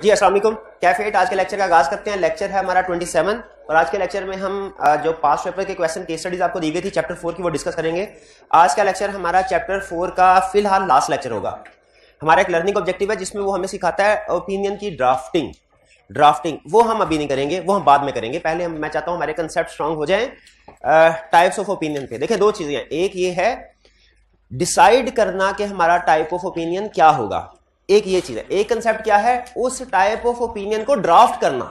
जी अस्सलाम वालेकुम, cafe eight. आज के लेक्चर का आगाज करते हैं। लेक्चर है हमारा 27 और आज के लेक्चर में हम जो पास्ट पेपर के क्वेश्चन केस स्टडीज आपको दी गई थी चैप्टर 4 की वो डिस्कस करेंगे। आज का लेक्चर हमारा चैप्टर 4 का फिलहाल लास्ट लेक्चर होगा। हमारा एक लर्निंग ऑब्जेक्टिव है जिसमें वो हमें सिखाता है ओपिनियन की ड्राफ्टिंग वो हम अभी नहीं करेंगे, वो हम बाद में करेंगे। पहले मैं चाहता हूं हमारे कंसेप्ट स्ट्रांग हो जाएं टाइप्स ऑफ ओपिनियन पे। देखिए दो चीजें हैं, एक ये है डिसाइड करना कि हमारा टाइप ऑफ ओपिनियन क्या होगा, एक ये चीज है। एक कंसेप्ट क्या है, उस टाइप ऑफ ओपिनियन को ड्राफ्ट करना।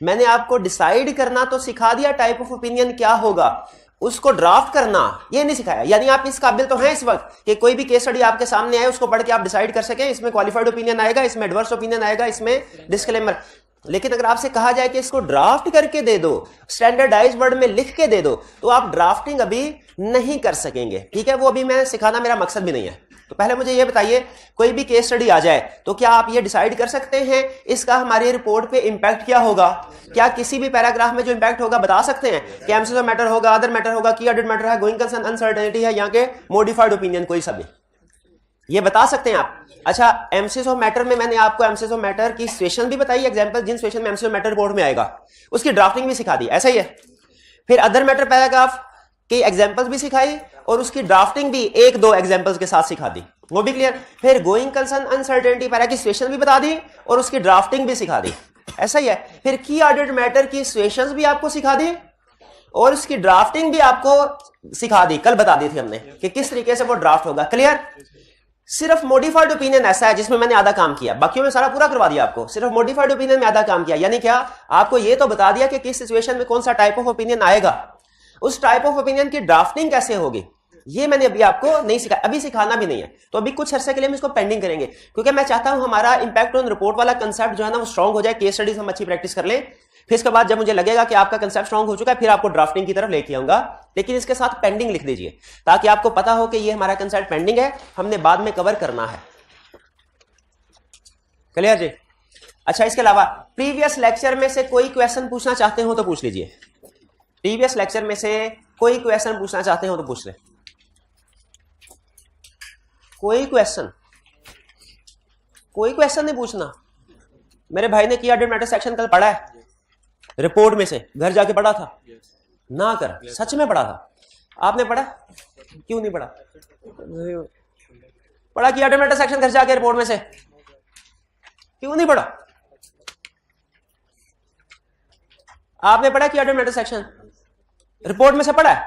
मैंने आपको डिसाइड करना तो सिखा दिया टाइप ऑफ ओपिनियन क्या होगा, उसको ड्राफ्ट करना ये नहीं सिखाया। यानी आप इस काबिल तो हैं इस वक्त कि कोई भी केस स्टडी आपके सामने आए उसको पढ़ के आप डिसाइड कर सकें इसमें क्वालिफाइड ओपिनियन आएगा, इसमें एडवर्स ओपिनियन आएगा, इसमें डिस्क्लेमर। लेकिन अगर आपसे कहा जाए कि इसको ड्राफ्ट करके दे दो, स्टैंडर्डाइज वर्ड में लिख के दे दो, तो आप ड्राफ्टिंग अभी नहीं कर सकेंगे। ठीक है, वो अभी मैं सिखाना मेरा मकसद भी नहीं है। तो पहले मुझे ये बताइए, कोई भी केस स्टडी आ जाए तो क्या आप ये डिसाइड कर सकते हैं इसका हमारी रिपोर्ट पे इंपैक्ट क्या होगा? क्या किसी भी पैराग्राफ में जो इंपैक्ट होगा बता सकते हैं कि एमसीक्यू मैटर होगा, अदर मैटर होगा, की एडेड मैटर है, गोइंग कंसर्न, अनसर्टेनिटी है, यहाँ के मॉडिफाइड ओपिनियन, कोई सा भी ये बता सकते हैं आप? अच्छा, एमसीक्यू मैटर में मैंने आपको एमसीक्यू मैटर की सिचुएशन भी बताई, एग्जांपल जिन सिचुएशन में एमसीक्यू मैटर रिपोर्ट में आएगा उसकी ड्राफ्टिंग भी सिखा दी, ऐसा ही है। फिर अदर मैटर पैराग्राफ की एग्जांपल्स भी सिखाई और उसकी ड्राफ्टिंग भी एक दो एग्जांपल्स के साथ सिखा दी, वो भी क्लियर। फिर गोइंग कंसर्न, अनसर्टेनिटी पैरा की सिचुएशन भी बता दी और उसकी ड्राफ्टिंग भी सिखा दी, ऐसा ही है। फिर की ऑर्डर्ड मैटर की सिचुएशंस भी आपको सिखा दी और उसकी ड्राफ्टिंग भी आपको सिखा दी, कल बता दी थी हमने कि किस तरीके से वो ड्राफ्ट होगा, क्लियर। सिर्फ मॉडिफाइड ओपिनियन ऐसा है जिसमें मैंने आधा काम किया, बाकियों में सारा पूरा करवा दिया आपको, सिर्फ मॉडिफाइड ओपिनियन में आधा काम किया। यानी क्या, आपको ये तो बता दिया कि किस सिचुएशन में कौन सा टाइप ऑफ ओपिनियन आएगा, उस टाइप ऑफ ओपिनियन की ड्राफ्टिंग कैसे होगी ये मैंने अभी आपको नहीं सिखाया, अभी सिखाना भी नहीं है। तो अभी कुछ अरसे के लिए हम इसको पेंडिंग करेंगे क्योंकि मैं चाहता हूं हमारा इंपैक्ट ऑन रिपोर्ट वाला कंसेप्ट जो है ना वो स्ट्रांग हो जाए, केस स्टडीज हम अच्छी प्रैक्टिस कर लें। फिर इसके बाद जब मुझे लगेगा कि आपका कंसेप्ट स्ट्रांग हो चुका है फिर आपको ड्राफ्टिंग की तरफ लेके आऊंगा, लेकिन इसके साथ पेंडिंग लिख दीजिए ताकि आपको पता हो कि ये हमारा कंसेप्ट पेंडिंग है, हमने बाद में कवर करना है, क्लियर जी। अच्छा, इसके अलावा प्रीवियस लेक्चर में से कोई क्वेश्चन पूछना चाहते हो तो पूछ लीजिए। प्रीवियस लेक्चर में से कोई क्वेश्चन पूछना चाहते हो तो पूछ ले। कोई क्वेश्चन नहीं पूछना। मेरे भाई ने की ऑर्डर्ड मैटर सेक्शन कल पढ़ा है रिपोर्ट में से, घर जाके पढ़ा था ना कर, सच में पढ़ा था। आपने पढ़ा? क्यों नहीं पढ़ा? पढ़ा की ऑर्डर्ड मैटर सेक्शन घर जाके रिपोर्ट में से, क्यों नहीं पढ़ा? आपने पढ़ा की ऑर्डर्ड मैटर सेक्शन रिपोर्ट में से पढ़ा है?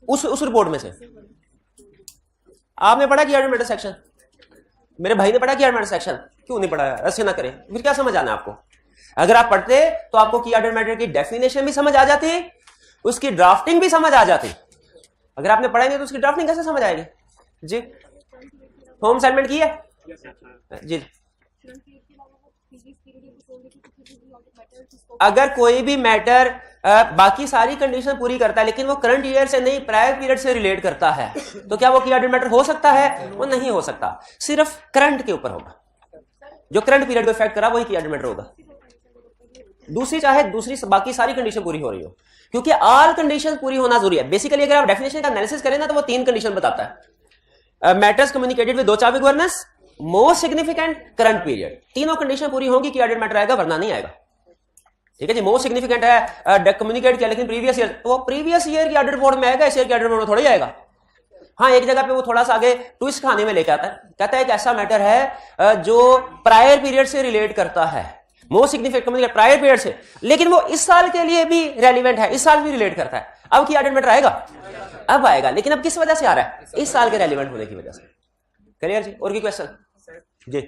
उस रिपोर्ट में से आपने पढ़ा कि ऑर्डर्ड मैटर सेक्शन? मेरे भाई ने पढ़ा कि ऑर्डर्ड मैटर सेक्शन, क्यों नहीं पढ़ा? ऐसे ना करें, फिर क्या समझ आना आपको? अगर आप पढ़ते तो आपको की ऑर्डर्ड मैटर की डेफिनेशन भी समझ आ जाती, उसकी ड्राफ्टिंग भी समझ आ जाती। अगर आपने पढ़ा नहीं तो उसकी ड्राफ्टिंग कैसे समझ आएगी? जी, होम असाइनमेंट की है जी। अगर कोई भी मैटर बाकी सारी कंडीशन पूरी करता है लेकिन वो करंट ईयर से नहीं प्रायर पीरियड से रिलेट करता है तो क्या वो की ऑर्डर्ड मैटर हो सकता है? वो नहीं हो सकता, सिर्फ करंट के ऊपर होगा, जो करंट पीरियड को इफेक्ट करा वही की ऑर्डर्ड मैटर होगा। दूसरी बाकी सारी कंडीशन पूरी हो रही हो, क्योंकि ऑल कंडीशन पूरी होना जरूरी है। बेसिकली अगर आप डेफिनेशन का एनालिसिस करें ना तो वो 3 कंडीशन बताता है, मैटर्स कम्युनिकेटेड विद दो चाबिक governance, most significant, current period. तीनों कंडीशन पूरी होंगी की ऑर्डर्ड मैटर आएगा, वरना नहीं आएगा। ठीक है जी, मोस्ट सिग्निफिकेंट है कम्युनिकेट किया लेकिन प्रीवियस ईयर, तो वो प्रीवियस ईयर की ऑर्डर रिपोर्ट में आएगा, इस ईयर की ऑर्डर रिपोर्ट में थोड़ा ही आएगा। हाँ, एक जगह पे वो थोड़ा सा आगे ट्विस्ट खाने में लेके आता है, कहता है एक ऐसा मैटर है जो प्रायर पीरियड से रिलेट करता है, most significant communicate prior period से, लेकिन वो इस साल के लिए भी रेलिवेंट है, इस साल भी रिलेट करता है। अब की ऑर्डर मैटर आएगा, अब आएगा, लेकिन अब किस वजह से आ रहा है? इस साल के रेलिवेंट होने की वजह से। क्लियर जी? और की क्वेश्चन जी?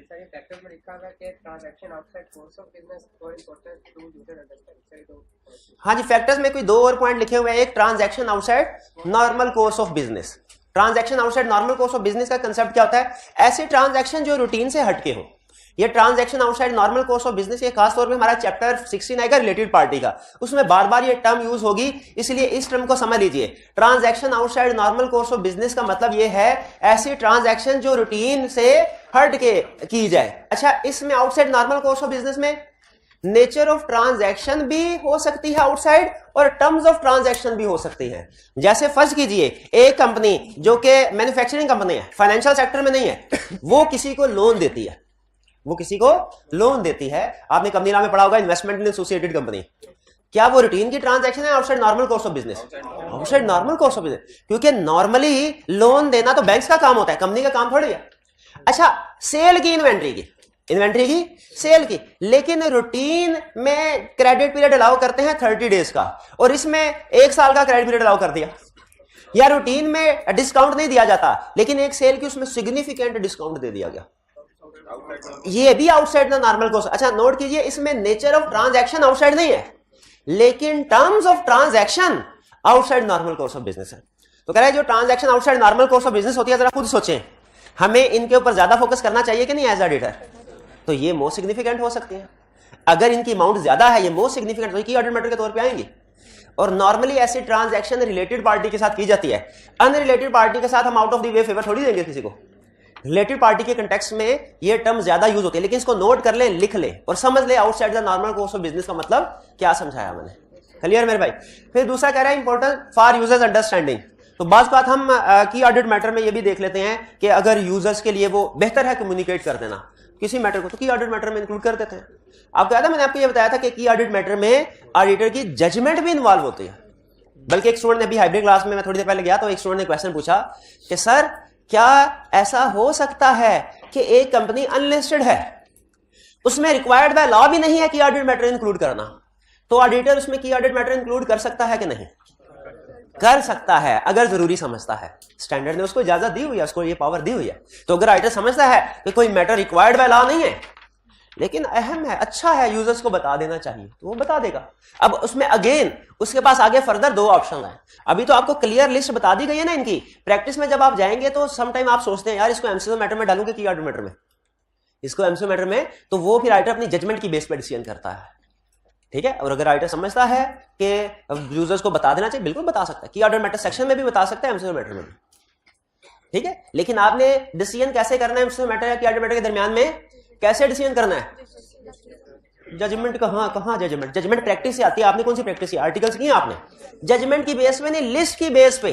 हाँ जी, फैक्टर्स में कोई 2 और पॉइंट लिखे हुए हैं। एक, transaction outside normal course of business. Transaction outside normal course of business का कंसेप्ट क्या होता है? ऐसे ट्रांजैक्शन जो रूटीन से हटके हो। ये transaction outside normal course of business, ये खास तौर पे हमारा चैप्टर 16 आएगा रिलेटेड पार्टी का, उसमें बार बार ये टर्म यूज होगी, इसलिए इस टर्म को समझ लीजिए। Transaction outside normal course of business का मतलब ये है ऐसी ट्रांजैक्शन जो रूटीन से हट के की जाए। अच्छा, इसमें outside normal course of business में नेचर ऑफ ट्रांजैक्शन भी हो सकती है आउटसाइड और टर्म्स ऑफ ट्रांजैक्शन भी हो सकती है। जैसे फर्ज कीजिए एक कंपनी जो कि मैन्युफैक्चरिंग कंपनी है, फाइनेंशियल सेक्टर में नहीं है, वो किसी को लोन देती है, वो किसी को लोन देती है। आपने कंपनी नाम में पढ़ा होगा इन्वेस्टमेंट इन एसोसिएटेड कंपनी। क्या वो रूटीन की ट्रांजैक्शन है outside normal course of business? Outside normal course of business, क्योंकि नॉर्मली लोन देना तो बैंक्स का काम होता है, कंपनी का काम थोड़ी है। अच्छा, सेल की इन्वेंट्री की सेल की, लेकिन रूटीन में क्रेडिट पीरियड अलाउ करते हैं 30 डेज का, और इसमें 1 साल का क्रेडिट पीरियड अलाउ कर दिया। या रूटीन में डिस्काउंट नहीं दिया जाता, लेकिन एक सेल की उसमें सिग्निफिकेंट डिस्काउंट दे दिया गया, ये भी आउटसाइड द नॉर्मल कोर्स। अच्छा नोट कीजिए, इसमें नेचर ऑफ ट्रांजैक्शन आउटसाइड नहीं है, लेकिन terms of transaction outside normal course of business है। तो कह रहा है जो transaction outside normal course of business होती है, जरा खुद सोचें, हमें इनके ऊपर ज्यादा फोकस करना चाहिए कि नहीं एज ऑडिटर? तो ये मोस्ट सिग्निफिकेंट हो सकती है। अगर इनकी अमाउंट ज्यादा है, ये मोस्ट सिग्निफिकेंट तो की ऑडिट मैटर के तौर पे आएंगी। और नॉर्मली ऐसी ट्रांजैक्शन रिलेटेड पार्टी के साथ की जाती है, अनरिलेटेड पार्टी के साथ हम out of the way favour थोड़ी देंगे किसी को। रिलेटेड पार्टी के कंटेक्स्ट में ये टर्म ज्यादा यूज होती है, लेकिन इसको नोट कर ले, लिख ले और समझ ले outside the normal course of business का मतलब क्या समझाया मैंने। क्लियर मेरे भाई? फिर दूसरा कह रहा है इंपॉर्टेंट फॉर यूजर्स अंडरस्टैंडिंग। तो बात हम की ऑडिट मैटर में ये भी देख लेते हैं कि अगर यूजर्स के लिए वो बेहतर है कम्युनिकेट कर देना किसी मैटर को, तो की ऑडिट मैटर में इंक्लूड कर देते हैं। आपको याद है मैंने आपको ये बताया था कि की ऑडिट मैटर में ऑडिटर की जजमेंट भी इन्वॉल्व होती है। बल्कि एक स्टूडेंट ने अभी हाइब्रिड क्लास में, मैं थोड़ी देर पहले गया तो एक स्टूडेंट ने क्वेश्चन पूछा कि सर क्या ऐसा हो सकता है कि एक कंपनी अनलिस्टेड है, उसमें रिक्वायर्ड बाय लॉ भी नहीं है कि ऑडिट मैटर इंक्लूड करना, तो ऑडिटर उसमें की ऑडिट मैटर इंक्लूड कर सकता है कि नहीं? कर सकता है, अगर जरूरी समझता है। स्टैंडर्ड ने उसको इजाजत दी हुई है, उसको ये पावर दी हुई है। तो अगर ऑडिटर समझता है कि कोई मैटर रिक्वायर्ड बाय लॉ नहीं है लेकिन अहम है, अच्छा है, यूजर्स को बता देना चाहिए, तो वो बता देगा। अब उसमें अगेन उसके पास आगे फर्दर 2 ऑप्शन है। अभी तो आपको क्लियर लिस्ट बता दी गई है ना इनकी। प्रैक्टिस में जब आप जाएंगे तो समटाइम आप सोचते हैं यार इसको एमसीक्यू मैटर में डालूंगे की ऑडिट मैटर में, इसको एमसीक्यू मैटर में, तो वो फिर राइटर अपनी जजमेंट की बेस पर डिसीजन करता है। ठीक है, और अगर राइटर समझता है कि यूजर्स को बता देना चाहिए, बिल्कुल बता सकता है, की ऑडिट मैटर सेक्शन में भी बता सकता है, एमसीक्यू मैटर में भी। ठीक है, लेकिन आपने डिसीजन कैसे करना है एमसीक्यू मैटर या की ऑडिट मैटर के दरमियान में, कैसे डिसीजन करना है? जजमेंट कहां जजमेंट? जजमेंट प्रैक्टिस से आती है। आपने कौन सी प्रैक्टिस की? आर्टिकल्स की आपने? जजमेंट की बेस पे नहीं, लिस्ट की बेस पे,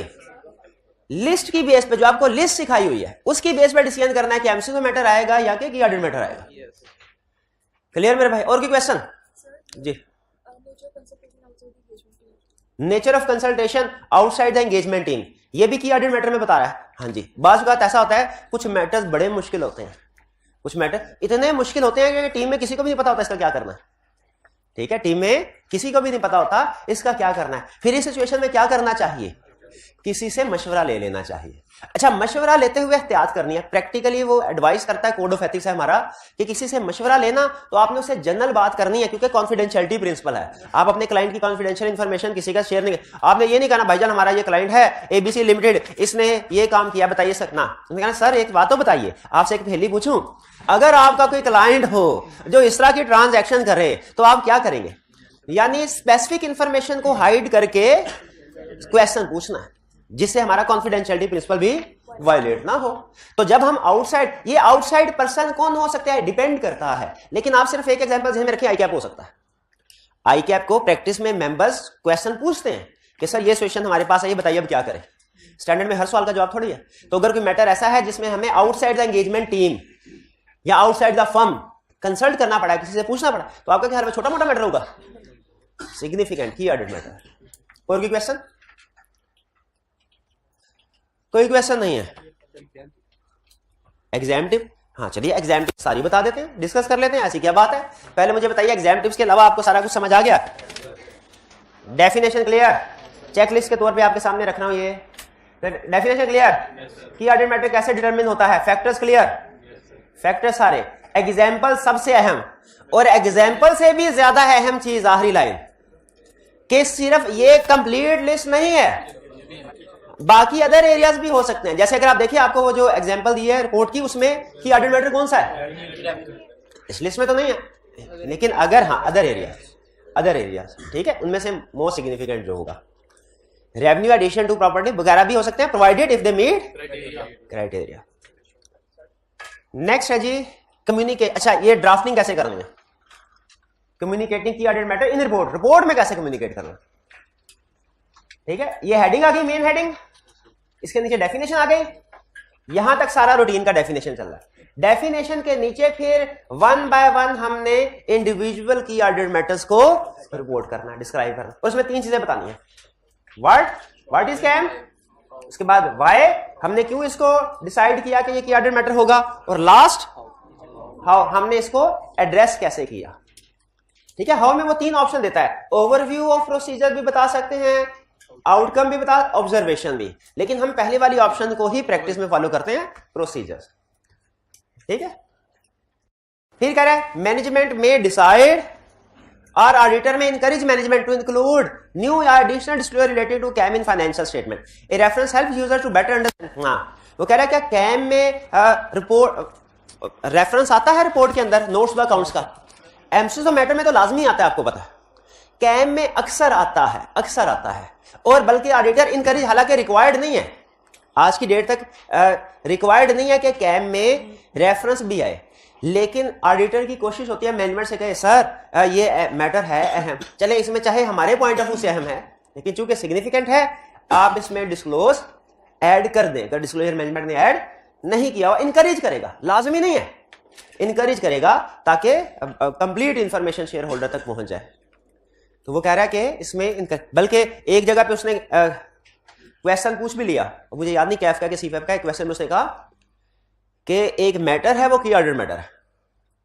लिस्ट की बेस पे जो आपको लिस्ट सिखाई हुई है उसकी बेस पे डिसीजन करना है कि एमसीक्यू मैटर आएगा या कि ऑडिट मैटर आएगा। क्लियर मेरे भाई? और कोई क्वेश्चन? जी। Nature of consultation outside the engagement team, ये भी की ऑडिट मैटर में बता रहा है। हाँ जी, बात ऐसा होता है कुछ मैटर्स बड़े मुश्किल होते हैं, कुछ मैटर इतने मुश्किल होते हैं कि टीम में किसी को भी नहीं पता होता इसका क्या करना है। ठीक है, टीम में किसी को भी नहीं पता होता इसका क्या करना है। फिर इस सिचुएशन में क्या करना चाहिए? किसी से मशवरा ले लेना चाहिए। अच्छा, मशवरा लेते हुए एहतियात करनी है। प्रैक्टिकली वो एडवाइस करता है, कोड ऑफ एथिक्स है हमारा, कि किसी से मशवरा लेना तो आपने उससे जनरल बात करनी है, क्योंकि कॉन्फिडेंशियलिटी प्रिंसिपल है। आप अपने क्लाइंट की कॉन्फिडेंशियल इंफॉर्मेशन किसी का शेयर नहीं, आपने ये नहीं कहना भाईजान हमारा ये क्लाइंट है एबीसी लिमिटेड, इसने ये काम किया, बताइए सकना। उन्होंने कहा सर एक बात तो बताइए, आपसे एक पहेली पूछूं, अगर आपका कोई क्लाइंट हो जो इस तरह की ट्रांजैक्शन करे तो आप क्या करेंगे? यानी स्पेसिफिक इंफॉर्मेशन को हाइड करके क्वेश्चन पूछना है, जिससे हमारा कॉन्फिडेंशियलिटी प्रिंसिपल भी वायलेट ना हो। तो जब हम आउटसाइड, ये आउटसाइड पर्सन कौन हो सकता है डिपेंड करता है, लेकिन आप सिर्फ एक एग्जांपल ध्यान में रखिए, आई कैप हो सकता है। आई कैप को प्रैक्टिस में मेंबर्स क्वेश्चन पूछते हैं कि सर ये क्वेश्चन हमारे पास है, ये बताइए अब क्या करें। स्टैंडर्ड में हर सवाल का जवाब थोड़ी है। तो अगर कोई मैटर ऐसा है जिसमें हमें आउटसाइड द एंगेजमेंट टीम या आउटसाइड द फर्म कंसल्ट करना पड़ा, किसी से पूछना पड़ा, तो आपका ख्याल में छोटा मोटा मैटर होगा, सिग्निफिकेंट की ऑडिट मैटर। और कोई क्वेश्चन? कोई क्वेश्चन नहीं है? एग्जामिटिव, हाँ चलिए एग्जामिटिव सारी बता देते हैं, डिस्कस कर लेते हैं, ऐसी क्या बात है। पहले मुझे बताइए एग्जामिटिव्स के अलावा आपको सारा कुछ समझ आ गया? Definition clear? चेकलिस्ट के तौर पे आपके सामने रख रहा हूं ये डेफिनेशन क्लियर? की ऑडिट मैटर कैसे डिटरमिन होता है? Factors clear? फैक्टर सारे। एग्जाम्पल सबसे अहम, और एग्जाम्पल से भी ज्यादा अहम चीज आखिरी लाइन, कि सिर्फ ये कंप्लीट लिस्ट नहीं है, बाकी अदर एरियाज भी हो सकते हैं। जैसे अगर आप देखिए, आपको वो जो एग्जांपल दी है रिपोर्ट की, उसमें की ऑडिट मैटर कौन सा है? इस लिस्ट में तो नहीं है, लेकिन अगर हाँ अदर एरियाज, ठीक है, उनमें से मोस्ट सिग्निफिकेंट जो होगा, रेवेन्यू एडिशन टू प्रॉपर्टी वगैरह भी हो सकते हैं, provided if they meet criteria. Next है जी कम्युनिकेट। अच्छा, ये ड्राफ्टिंग कैसे करनी है? कम्युनिकेटिंग की audit matter in report, report में कैसे कम्युनिकेट करना? ठीक है, ये हेडिंग आ गई, मेन हेडिंग, इसके नीचे डेफिनेशन आ गई, यहां तक सारा रूटीन का डेफिनेशन चल रहा है। डेफिनेशन के नीचे फिर वन बाय वन हमने इंडिविजुअल की ऑर्डर्ड मैटर्स को रिपोर्ट करना, डिस्क्राइब करना, और उसमें तीन चीजें बतानी है। व्हाट इज कैम, उसके बाद वाई, हमने क्यों इसको डिसाइड किया कि ये की ऑर्डर्ड मैटर होगा, और लास्ट हाउ, हमने इसको एड्रेस कैसे किया। ठीक है, हाउ में वो तीन ऑप्शन देता है, ओवरव्यू ऑफ प्रोसीजर भी बता सकते हैं, आउटकम भी बता, ऑब्जर्वेशन भी, लेकिन हम पहले वाली ऑप्शन को ही प्रैक्टिस में फॉलो करते हैं, प्रोसीजर्स। ठीक है, फिर कह रहा है मैनेजमेंट में डिसाइड और ऑडिटर में encourage management to include new or additional disclosure related to CAM in financial statement. A reference helps user to better understand. हाँ, वो कह रहा है क्या CAM में रिपोर्ट रेफरेंस आता है रिपोर्ट के अंदर नोट्स व अकाउंट्स का, एमसीक्यू मैटर में तो लाजमी आता है, आपको पता है, CAM में अक्सर आता है, और बल्कि ऑडिटर इनकरेज, हालांकि रिक्वायर्ड नहीं है, आज की डेट तक रिक्वायर्ड नहीं है कि CAM में रेफरेंस भी आए, लेकिन ऑडिटर की कोशिश होती है मैनेजमेंट से कहे सर ये मैटर है अहम, चले इसमें चाहे हमारे पॉइंट ऑफ व्यू से अहम है, लेकिन चूंकि सिग्निफिकेंट है आप इसमें डिस्क्लोज ऐड कर दें। अगर डिस्क्लोजर मैनेजमेंट ने ऐड नहीं किया हुआ, इनकरेज करेगा, लाजमी नहीं है, इनकरेज करेगा ताकि कंप्लीट इंफॉर्मेशन शेयर होल्डर तक पहुंच जाए। तो वो कह रहा है कि इसमें बल्कि एक जगह पे उसने क्वेश्चन पूछ भी लिया, मुझे याद नहीं कैफ का कि सीफेफ का, एक क्वेश्चन में उसने कहा कि एक मैटर है वो की ऑर्डर मैटर है,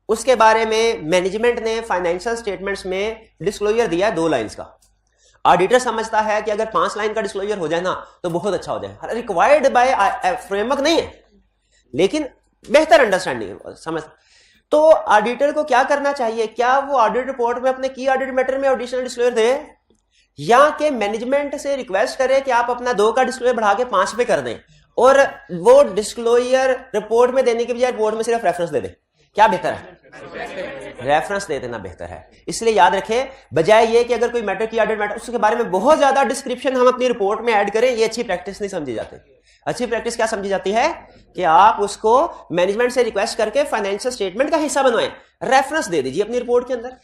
उसके बारे में मैनेजमेंट ने फाइनेंशियल स्टेटमेंट्स में डिस्क्लोजर दिया है 2 लाइंस का। ऑडिटर समझता है कि अगर 5 लाइन का डिस्क्लोजर हो जाए ना तो बहुत अच्छा हो जाए, रिक्वायर्ड बाय फ्रेमवर्क नहीं है, लेकिन बेहतर अंडरस्टैंडिंग समझ। तो ऑडिटर को क्या करना चाहिए, क्या वो ऑडिट रिपोर्ट में अपने की ऑडिट मैटर में एडिशनल डिस्क्लोजर दे, या कि मैनेजमेंट से रिक्वेस्ट करे कि आप अपना 2 का डिस्क्लोजर बढ़ा के 5 पे कर दें, और वो डिस्क्लोजर रिपोर्ट में देने के बजाय रिपोर्ट में सिर्फ रेफरेंस दे दे। क्या बेहतर है? रेफरेंस दे देना बेहतर है। इसलिए याद रखें, बजाय ये कि अगर कोई मैटर की ऑडिट मैटर उसके बारे में बहुत ज्यादा डिस्क्रिप्शन हम अपनी रिपोर्ट में ऐड करें, ये अच्छी प्रैक्टिस नहीं समझी जाती। अच्छी प्रैक्टिस क्या समझी जाती है कि आप उसको मैनेजमेंट से रिक्वेस्ट करके फाइनेंशियल स्टेटमेंट का हिस्सा बनवाएं, रेफरेंस दे दीजिए अपनी रिपोर्ट के अंदर।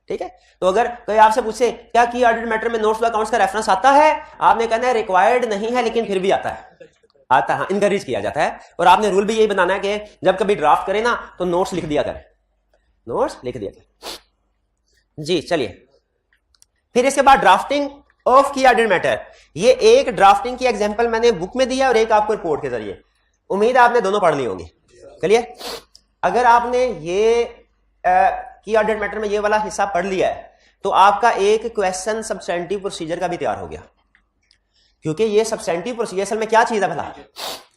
ठीक है, तो अगर कोई आपसे पूछे क्या की ऑडिट मैटर में नोट्स व अकाउंट्स का रेफरेंस आता है, आपने कहना है रिक्वायर्ड नहीं है लेकिन फिर भी आता है, हाँ, इनकरेज किया जाता है। और आपने रूल भी यही बनाना है कि जब कभी ड्राफ्ट करें ना तो नोट्स लिख दिया करें, नोट्स लिख दिया करें। जी चलिए, फिर इसके बाद ड्राफ्टिंग ऑफ की ऑडिट मैटर। ये एक ड्राफ्टिंग की एग्जांपल मैंने बुक में दिया और एक आपको रिपोर्ट के जरिए, उम्मीद है आपने दोनों पढ़ ली होंगी। क्लियर? अगर आपने ये की ऑडिट मैटर में ये वाला हिस्सा पढ़ लिया है तो आपका एक क्वेश्चन सब्सटेंटिव प्रोसीजर का भी तैयार हो गया, क्योंकि ये सब्सटेंटिव प्रोसीजर असल में क्या चीज है भला,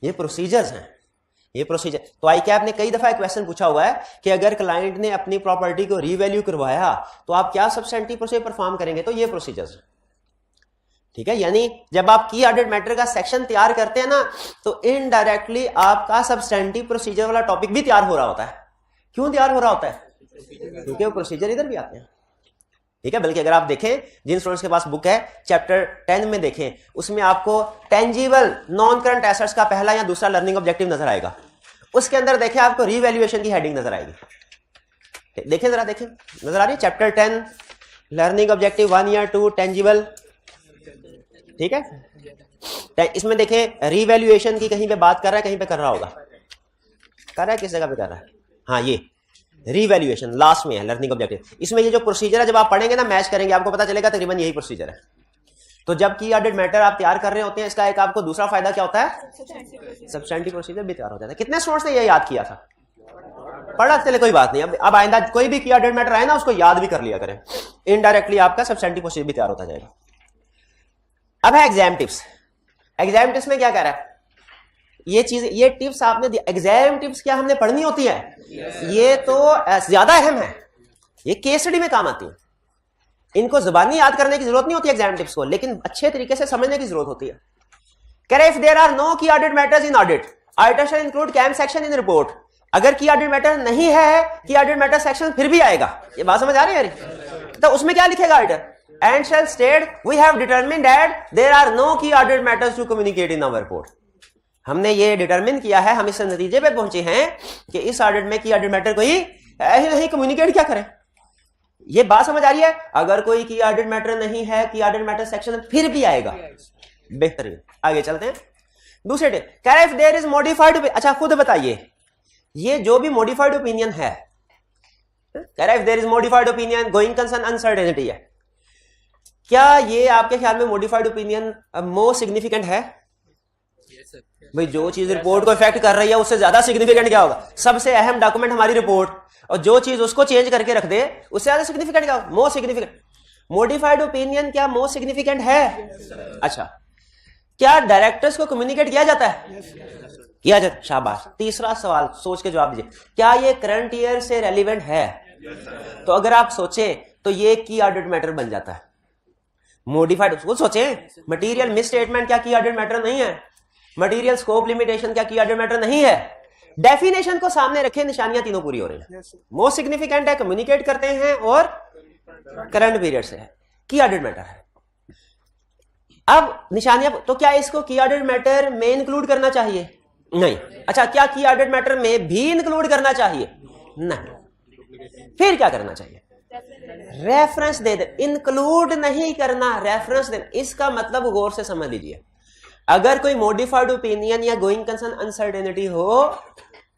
ये प्रोसीजर्स हैं, ये प्रोसीजर। तो आई कैप ने कई दफा क्वेश्चन पूछा हुआ है कि अगर क्लाइंट ने अपनी प्रॉपर्टी को रीवैल्यू करवाया तो आप क्या सब्सटेंटिव प्रोसीजर परफॉर्म करेंगे, तो ये प्रोसीजर्स। ठीक है, यानी जब आप की ऑडिट मैटर का सेक्शन तैयार करते हैं ना तो इनडायरेक्टली आपका सब्सटेंटिव प्रोसीजर वाला टॉपिक भी तैयार हो रहा होता है। क्यों तैयार हो रहा होता है? क्योंकि वो प्रोसीजर इधर भी आते हैं। ठीक है, बल्कि अगर आप देखें, जिन स्टूडेंट्स के पास बुक है चैप्टर 10 में देखें, उसमें आपको टेंजिबल नॉन करंट एसेट्स का पहला या दूसरा लर्निंग ऑब्जेक्टिव नजर आएगा। उसके अंदर देखें आपको रीवैल्यूएशन की हेडिंग नजर आएगी। देखें जरा, देखें नजर आ रही है चैप्टर 10 लर्निंग ऑब्जेक्टिव 1 या 2 टेंजिबल। ठीक है, इसमें देखें रीवैल्यूएशन की कहीं पे बात कर रहा है, कहीं पे कर रहा होगा, कर रहा है, किस जगह पे कर रहा है, हाँ ये रीवैल्यूएशन लास्ट में है लर्निंग ऑब्जेक्टिव। इसमें ये जो प्रोसीजर है जब आप पढ़ेंगे ना, मैच करेंगे, आपको पता चलेगा तकरीबन यही प्रोसीजर है। तो जब की ऑडिट मैटर आप तैयार कर रहे होते हैं, इसका एक आपको दूसरा फायदा क्या होता है, सब्सटेंटिव प्रोसीजर भी तैयार हो जाता है। कितने स्टूडेंट्स ने ये याद किया था? पढ़ा, चले कोई बात नहीं, अब आइंदा कोई भी की ऑडिट मैटर आए ना उसको याद भी कर लिया करें, इनडायरेक्टली आपका सब्सटेंटिव प्रोसीजर भी तैयार होता जाएगा। अब है एग्जाम टिप्स। एग्जाम टिप्स में क्या कह रहा है, ये चीज, ये टिप्स आपने, एग्जाम टिप्स क्या हमने पढ़नी होती है? ये तो ज्यादा अहम है, ये केस स्टडी में काम आती है। इनको जुबानी याद करने की जरूरत नहीं होती एग्जाम टिप्स को, लेकिन अच्छे तरीके से समझने की जरूरत होती है। कह रहे if there are no key audit matters in audit, auditor shall include KAM section in report. अगर की ऑडिट मैटर नहीं है, की ऑडिट मैटर सेक्शन फिर भी आएगा। ये बात समझ आ रही है? तो उसमें क्या लिखेगा auditor? And shall state we have determined that there are no key audit matters to communicate in our report. हमने ये डिटरमिन किया है, हम इस नतीजे पे पहुंचे हैं कि इस ऑडिट में की ऑडिट मैटर कोई नहीं कम्युनिकेट क्या करें। ये बात समझ आ रही है? अगर कोई की ऑडिट मैटर नहीं है, की ऑडिट मैटर सेक्शन फिर भी आएगा। बेहतरीन, आगे चलते हैं। दूसरे डे कह रहे इफ देयर इज मॉडिफाइड, अच्छा खुद बताइए ये जो भी मॉडिफाइड ओपिनियन है, कह रहा है if there is modified opinion going concern uncertainty है, क्या ये आपके ख्याल में मॉडिफाइड ओपिनियन मोस्ट सिग्निफिकेंट है? भाई जो चीज रिपोर्ट को इफेक्ट कर रही है उससे ज्यादा सिग्निफिकेंट क्या होगा? सबसे अहम डॉक्यूमेंट हमारी रिपोर्ट, और जो चीज उसको चेंज करके रख दे उससे ज्यादा सिग्निफिकेंट क्या होगा? Most significant. मॉडिफाइड ओपिनियन क्या मोस्ट सिग्निफिकेंट है? अच्छा, क्या डायरेक्टर्स को कम्युनिकेट किया जाता है? किया जाता है, शाबाश। तीसरा सवाल सोच के जवाब दीजिए, क्या ये करंट ईयर से रेलिवेंट है? तो अगर आप सोचें तो ये की ऑर्डर्ड मैटर बन जाता है। मॉडिफाइड, उसको सोचें, मटेरियल मिस स्टेटमेंट क्या की ऑर्डर्ड मैटर नहीं है? मटेरियल स्कोप लिमिटेशन क्या की ऑर्डर मैटर नहीं है? डेफिनेशन को सामने रखे, निशानियां तीनों पूरी हो रही हैं। मोस्ट सिग्निफिकेंट है, कम्युनिकेट करते हैं, और करंट पीरियड से है, की ऑर्डर मैटर है। अब निशानियां, तो क्या इसको की ऑर्डर मैटर में इंक्लूड करना चाहिए? नहीं। अच्छा, क्या की ऑर्डर मैटर में भी इंक्लूड करना चाहिए? नहीं। फिर क्या करना चाहिए? रेफरेंस दे दे, इंक्लूड नहीं करना, रेफरेंस दे। इसका मतलब गौर से समझ लीजिए, अगर कोई मॉडिफाइड ओपिनियन या गोइंग कंसर्न अनसर्टेनिटी हो,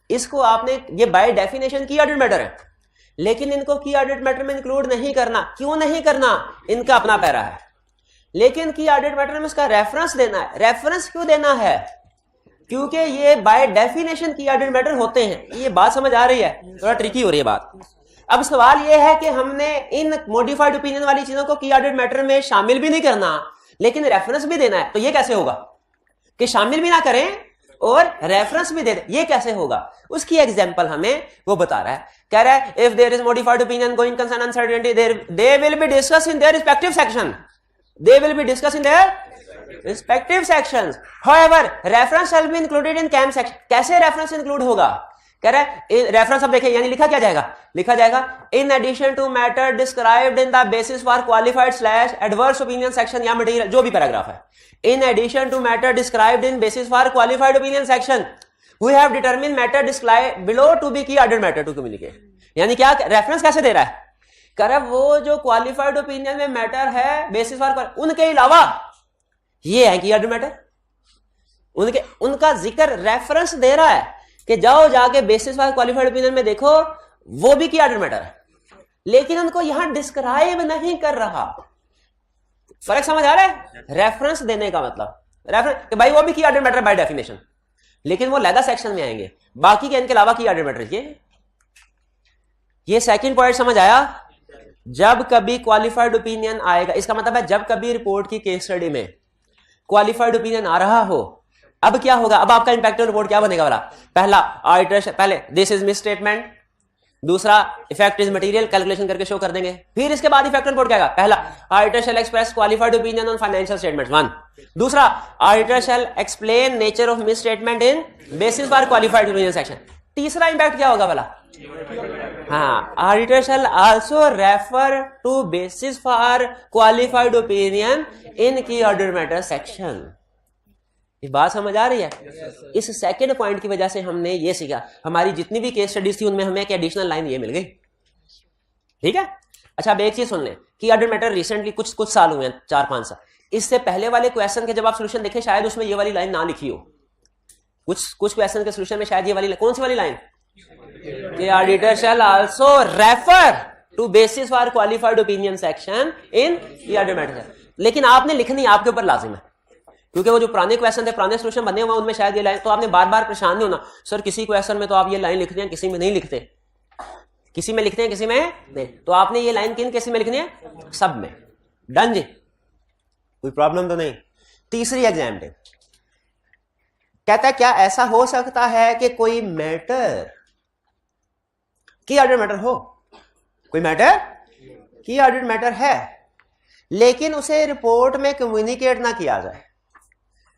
इसको आपने, ये बाय डेफिनेशन की ऑर्डर मैटर है, लेकिन इनको की ऑर्डर मैटर में इंक्लूड नहीं करना। क्यों नहीं करना? इनका अपना पैरा है, लेकिन की ऑर्डर मैटर में इसका रेफरेंस देना है। रेफरेंस क्यों देना है? क्योंकि ये बाय डेफिनेशन की ऑर्डर मैटर होते हैं। ये बात समझ आ रही है? थोड़ा ट्रिकी हो रही है बात। अब सवाल ये है कि हमने इन मॉडिफाइड ओपिनियन वाली चीजों को की ऑर्डर मैटर में शामिल भी नहीं करना, लेकिन रेफरेंस भी देना है। तो ये कैसे होगा कि शामिल भी ना करें और रेफरेंस भी दे दे? ये कैसे होगा? उसकी एग्जांपल हमें वो बता रहा है, कह रहा है if there is modified opinion going concern uncertainty they will be discuss in their respective section. They will be discuss in their respective sections. However reference shall be included in KAM section. कैसे reference include होगा? कह रहा है reference, अब देखिए, यानी लिखा क्या जाएगा? लिखा जाएगा in addition to matter described in the basis for qualified slash adverse opinion section, या मटेरियल, जो भी पैराग्राफ है, in addition to matter described in basis for qualified opinion section we have determined matter described below to be key order matter to communicate। यानी क्या reference कैसे दे रहा है? कर वो जो क्वालिफाइड ओपिनियन में मैटर है बेसिस फॉर, उनके अलावा ये है की ऑर्डर मैटर, उनका जिक्र रेफरेंस दे रहा है कि जाओ जाके बेसिस फॉर क्वालिफाइड ओपिनियन में देखो, वो भी की ऑर्डर मैटर है, लेकिन उनको यहां डिस्क्राइब नहीं कर रहा। फर्क समझ आ रहा है? रेफरेंस देने का मतलब, रेफरेंस कि भाई वो भी की ऑर्डर मैटर बाय डेफिनेशन, लेकिन वो लैदा सेक्शन में आएंगे, बाकी के इनके अलावा की ऑर्डर मैटर। ये सेकंड पॉइंट समझ आया? जब कभी क्वालिफाइड ओपिनियन आएगा, इसका मतलब है जब कभी रिपोर्ट की केस स्टडी में क्वालिफाइड ओपिनियन आ रहा हो, अब क्या होगा? अब आपका इंपैक्ट रिपोर्ट क्या बनेगा वाला? पहला आर्बिट्रेशन, पहले दिस इज मिस स्टेटमेंट, दूसरा इफेक्ट इज मटेरियल, कैलकुलेशन करके शो कर देंगे। फिर इसके बाद इफेक्ट रिपोर्ट क्या आएगा? पहला auditor shall express qualified opinion on financial statements 1, दूसरा auditor shall explain nature of misstatement in basis for qualified opinion section. तीसरा इंपैक्ट क्या होगा वाला? हाँ, auditor shall also refer to basis for qualified opinion in key order matter section. ये बात समझ आ रही है? इस सेकंड पॉइंट की वजह से हमने ये सीखा, हमारी जितनी भी केस स्टडीज थी उनमें हमें एक एडिशनल लाइन ये मिल गई। ठीक है? अच्छा, अब एक चीज सुन लें कि ऑर्डर मैटर रिसेंटली कुछ साल हुए हैं, 4-5 साल, इससे पहले वाले क्वेश्चन के जब आप सोल्यूशन देखें शायद उसमें ये वाली लाइन ना लिखी हो। कुछ क्वेश्चन के सोल्यूशन में शायद ये वाली, कौन सी वाली लाइन? कि auditor shall also refer to basis for qualified opinion section in the other matter. लेकिन आपने लिखनी आपके ऊपर लाजिम है, क्योंकि वो जो पुराने क्वेश्चन थे, पुराने सोल्यूशन बने हुए, उनमें शायद ये लाइन, तो आपने बार बार परेशान नहीं होना, सर किसी क्वेश्चन में तो आप ये लाइन लिखते हैं, किसी में नहीं लिखते, किसी में लिखते हैं, किसी में नहीं। तो आपने ये लाइन किन किसी में लिखनी है? सब में। डन जी, कोई प्रॉब्लम तो नहीं। तीसरी एग्जाम्पल कहता है क्या ऐसा हो सकता है कि कोई मैटर की ऑर्डर मैटर हो, कोई मैटर की ऑर्डर मैटर है, लेकिन उसे रिपोर्ट में कम्युनिकेट ना किया जाए,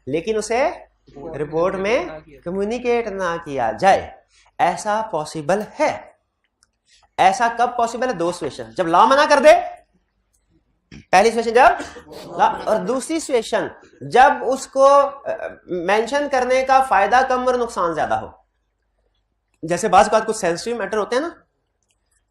लेकिन उसे रिपोर्ट में कम्युनिकेट ना किया जाए, ऐसा पॉसिबल है? ऐसा कब पॉसिबल है? 2 सिचुएशन, जब लॉ मना कर दे, पहली सिचुएशन जब लॉ, और दूसरी सिचुएशन जब उसको मेंशन करने का फायदा कम और नुकसान ज्यादा हो। जैसे बात कुछ सेंसिटिव मैटर होते हैं ना,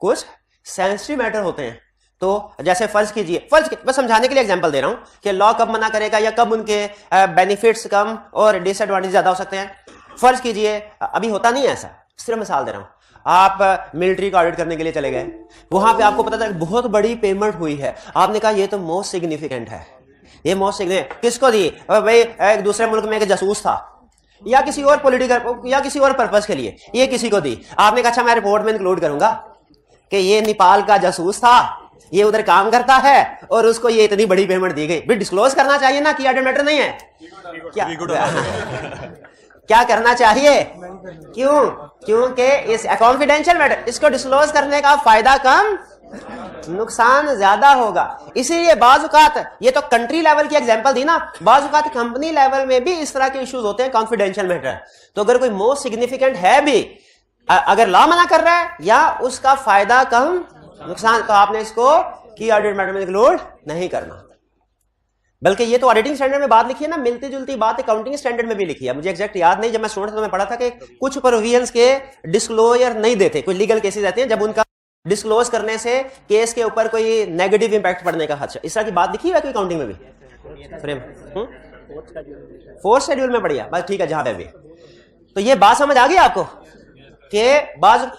कुछ सेंसिटिव मैटर होते हैं, तो जैसे फर्ज कीजिए, बस समझाने के लिए एग्जांपल दे रहा हूं कि लॉ कब मना करेगा या कब उनके बेनिफिट्स कम और डिसएडवांटेज ज्यादा हो सकते हैं। फर्ज कीजिए, अभी होता नहीं है ऐसा, सिर्फ मिसाल दे रहा हूं, आप मिलिट्री का ऑडिट करने के लिए चले गए, वहां पे आपको पता था बहुत बड़ी पेमेंट हुई है, आपने कहा ये तो मोस्ट सिग्निफिकेंट है, ये मोस्ट सिग्निफिकेंट किसको दी? भाई एक दूसरे मुल्क में एक जासूस था या किसी और पॉलिटिकल या किसी और पर्पस के लिए, ये किसी को दी, आपने कहा अच्छा मैं रिपोर्ट में इंक्लूड करूंगा कि ये नेपाल का जासूस था, ये उधर काम करता है और उसको ये इतनी बड़ी पेमेंट दी गई। भी डिस्क्लोज करना चाहिए ना कि ऑडिट मैटर नहीं है क्या? क्या करना चाहिए? क्यों? क्योंकि इस कॉन्फिडेंशियल मैटर, इसको डिस्क्लोज करने का फायदा कम, नुकसान ज्यादा होगा। इसीलिए बाजुकात, ये तो कंट्री लेवल की एग्जांपल दी ना, बाजुकात कंपनी लेवल में भी इस तरह के इश्यूज होते हैं कॉन्फिडेंशियल मैटर। तो अगर कोई मोस्ट सिग्निफिकेंट है भी, अगर लॉ मना कर रहा है या उसका फायदा कम नुकसान, तो आपने इसको की ऑडिट मैटर में इंक्लूड नहीं करना। बल्कि ये तो ऑडिटिंग स्टैंडर्ड में बात लिखी है ना, मिलती जुलती बात अकाउंटिंग स्टैंडर्ड में भी लिखी है। मुझे एग्जैक्ट याद नहीं, जब मैं स्टूडेंट था तो मैं पढ़ा था कि कुछ प्रोविजंस के डिस्क्लोजर नहीं देते, कुछ लीगल केसेस रहते हैं जब उनका डिस्क्लोज करने से केस के ऊपर कोई नेगेटिव इंपैक्ट पड़ने का खदशा। इस तरह की बात लिखी है कोई अकाउंटिंग में भी फ्रेम? फोर्थ शेड्यूल में पढ़िया, बस ठीक है जहां पे भी। तो ये बात समझ आ गई आपको कि बाज,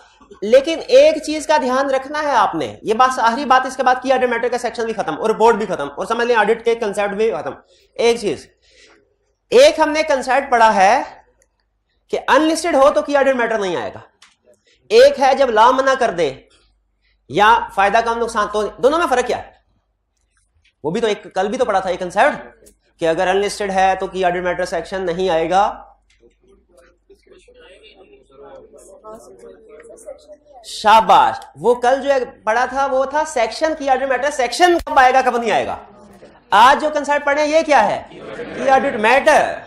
लेकिन एक चीज का ध्यान रखना है आपने, ये बात आखिरी बात, इसके बाद की ऑडिट मैटर का सेक्शन भी खत्म और रिपोर्ट भी खत्म और समझ लें ऑडिट के कंसेप्ट भी खत्म। एक चीज, एक हमने कंसेप्ट पढ़ा है कि अनलिस्टेड हो तो की ऑडिट मैटर नहीं आएगा, एक है जब लॉ मना कर दे या फायदा कम नुकसान, तो दोनों में फर्क क्या है? वो भी तो एक कल भी तो पढ़ा था एक कंसेप्ट कि अगर अनलिस्टेड है तो की ऑडिट मैटर सेक्शन नहीं आएगा। शाबाश, वो कल जो पढ़ा था वो था सेक्शन की ऑडिट मैटर, सेक्शन कब आएगा कब नहीं आएगा। आज जो कंसेप्ट पढ़े ये क्या है? की ऑडिट मैटर।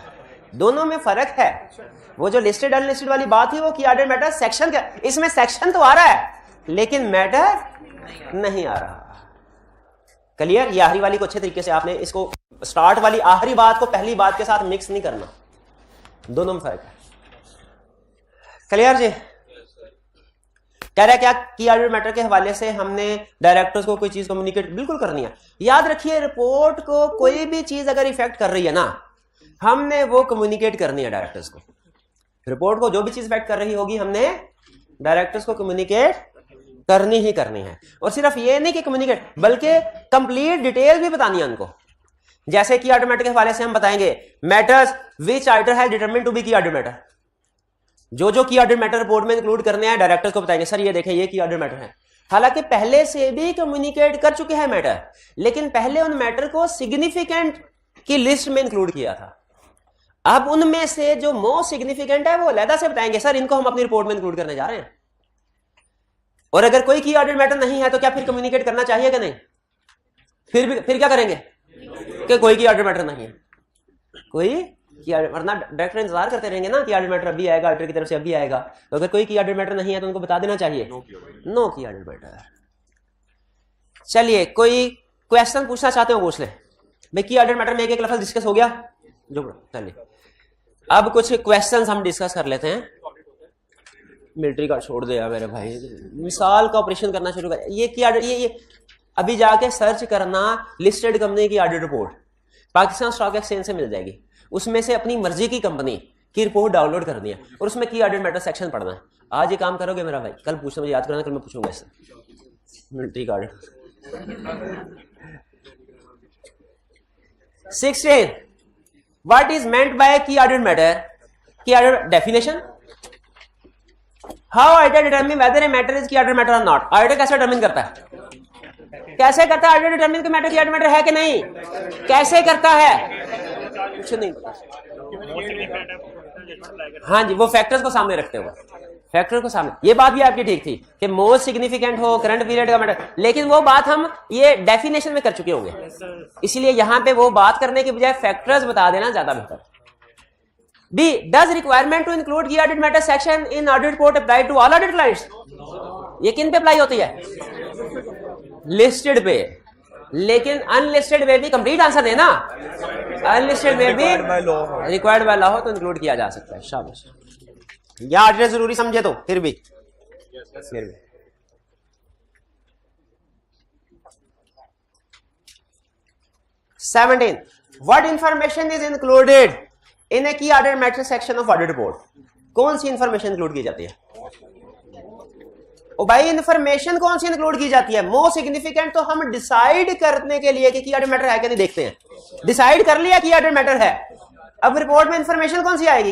दोनों में फर्क है। वो जो लिस्टेड अनलिस्टेड वाली बात थी वो की ऑडिट मैटर सेक्शन का, इसमें सेक्शन तो आ रहा है लेकिन मैटर नहीं आ रहा। क्लियर? ये आखिरी वाली को अच्छे तरीके से आपने इसको स्टार्ट वाली आखिरी बात को पहली बात के साथ मिक्स नहीं करना, दोनों में फर्क है। क्लियर जी? कह रहा है क्या की ऑडिट मैटर के हवाले से हमने डायरेक्टर्स को कोई चीज कम्युनिकेट बिल्कुल करनी है। याद रखिए रिपोर्ट को कोई भी चीज अगर इफेक्ट कर रही है ना, हमने वो कम्युनिकेट करनी है डायरेक्टर्स को। रिपोर्ट को जो भी चीज इफेक्ट कर रही होगी हमने डायरेक्टर्स को कम्युनिकेट करनी ही करनी है। और सिर्फ ये नहीं कि कम्युनिकेट, बल्कि कंप्लीट डिटेल भी बतानी है उनको। जैसे की ऑडिट मैटर के हवाले से हम बताएंगे matters which auditor has determined to be key audit matter, जो की ऑडिट मैटर रिपोर्ट में इंक्लूड करने हैं डायरेक्टर्स को बताएंगे सर ये देखें ये की ऑडिट मैटर है। हालांकि पहले से भी कम्युनिकेट कर चुके हैं मैटर, लेकिन पहले उन मैटर को सिग्निफिकेंट की लिस्ट में इंक्लूड किया था। अब उनमें से जो मोस्ट सिग्निफिकेंट है वो अलग से बताएंगे सर इनको हम अपनी रिपोर्ट में इंक्लूड करने जा रहे हैं। और अगर कोई की ऑडिट मैटर नहीं है तो क्या फिर कम्युनिकेट करना चाहिए कि नहीं? फिर क्या करेंगे कि कोई की ऑडिट मैटर नहीं है, कोई की ऑडिट, वरना डायरेक्टर इंतजार करते रहेंगे ना कि ऑडिट मैटर अभी आएगा, ऑडिटर की तरफ से अभी आएगा। तो अगर कोई की ऑडिट मैटर नहीं है तो उनको बता देना चाहिए नो की ऑडिट मैटर। चलिए कोई क्वेश्चन पूछना चाहते हो पूछ ले भाई। की ऑडिट मैटर में एक लफ्ज डिस्कस हो गया जो, चलिए अब कुछ क्वेश्चंस हम डिस्कस कर लेते हैं। मिलिट्री का छोड़ दिया मेरे भाई, मिसाल का ऑपरेशन करना शुरू कर। ये की ऑडिट, ये अभी जाके सर्च करना लिस्टेड कंपनी की audit report Pakistan stock exchange से मिल जाएगी। उसमें से अपनी मर्जी की कंपनी की रिपोर्ट डाउनलोड करनी है और उसमें की ऑडिट मैटर सेक्शन पढ़ना है। आज ये काम करोगे मेरा भाई, कल पूछना, मुझे याद करना, कल मैं पूछूंगा इससे मिलिट्री का audit. 16 what is meant by key audit matter? Key audit definition, how auditor determine whether a matter is key audit matter और नॉट। ऑडिटर कैसे डिटरमिन करता है? कैसे करता है ऑडिटर डिटरमिन कि मैटर की ऑडिट मैटर है कि नहीं? कैसे करता है? कुछ नहीं पता। हाँ जी, वो फैक्टर्स को सामने रखते हुए, फैक्टर को सामने। ये बात भी आपकी ठीक थी कि मोस्ट सिग्निफिकेंट हो, करंट पीरियड का मैटर, लेकिन वो बात हम ये डेफिनेशन में कर चुके होंगे, इसलिए यहां पे वो बात करने के बजाय फैक्टर्स बता देना ज्यादा बेहतर। B does requirement to include key audit matter section in audit report apply to all audit clients? ये किन पे अप्लाई होती है? लिस्टेड पे, लेकिन अनलिस्टेड में भी कंप्लीट आंसर देना। अनलिस्टेड में भी रिक्वायर्ड बाय लॉ हो तो इंक्लूड किया जा सकता है। शाबाश, या ऑडिटर जरूरी समझे तो फिर भी 17 what information is included in a key audit matter section of audit report? कौन सी इंफॉर्मेशन इंक्लूड की जाती है? ओ भाई इंफॉर्मेशन कौन सी इंक्लूड की जाती है? मोस्ट सिग्निफिकेंट तो हम डिसाइड करने के लिए कि की ऑर्डर मैटर है कि नहीं देखते हैं। डिसाइड कर लिया की ऑर्डर मैटर है, अब रिपोर्ट में इंफॉर्मेशन कौन सी आएगी?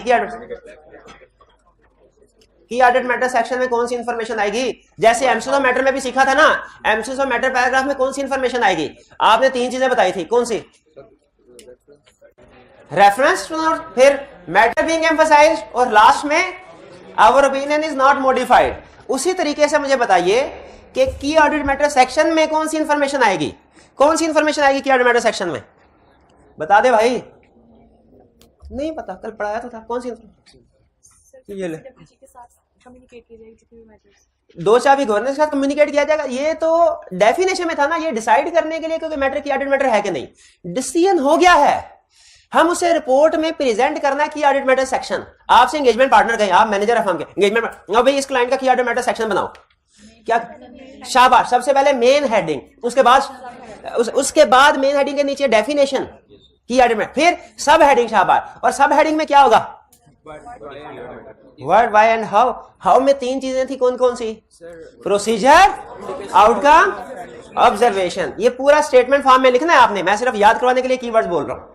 की ऑर्डर मैटर सेक्शन में कौन सी इंफॉर्मेशन आएगी? जैसे एमसीक्यू मैटर में भी सीखा था ना, एमसीक्यू मैटर पैराग्राफ में कौन सी इंफॉर्मेशन आएगी? आपने 3 चीजें बताई थी, कौन सी? रेफरेंस टू नोट, फिर मैटर बीइंग एम्फसाइज्ड, और लास्ट में our opinion is not modified. उसी तरीके से मुझे बताइए कि की ऑर्डर मैटर सेक्शन में कौन सी इंफॉर्मेशन आएगी? कौन सी इंफॉर्मेशन आएगी की ऑर्डर मैटर सेक्शन में? बता दे भाई। नहीं पता, कल पढ़ाया तो था। कौन सी इंफॉर्मेशन? ये ले, दो चाबी गवर्नेंस के साथ कम्युनिकेट किया जाएगा। ये तो डेफिनेशन में था ना, ये डिसाइड करने के लिए क्योंकि मैटर की ऑडिट मैटर है कि नहीं, डिसीजन हो गया है, हम उसे रिपोर्ट में प्रेजेंट करना की ऑडिट मैटर सेक्शन। आपसे एंगेजमेंट पार्टनर कहें, आप मैनेजर है फर्म के, एंगेजमेंट भाई इस क्लाइंट का की ऑडिट मैटर सेक्शन बनाओ, क्या? शाबाश, सबसे पहले मेन हेडिंग, उसके बाद मेन हेडिंग के नीचे डेफिनेशन की ऑडिट मैटर, फिर सब हेडिंग, शाबाश। और सब हेडिंग में क्या होगा? Word, why and how. How में 3 चीजें थी, कौन कौन सी? Procedure, outcome, observation. ये पूरा स्टेटमेंट फॉर्म में लिखना है आपने, मैं सिर्फ याद करवाने के लिए कीवर्ड्स बोल रहा हूं।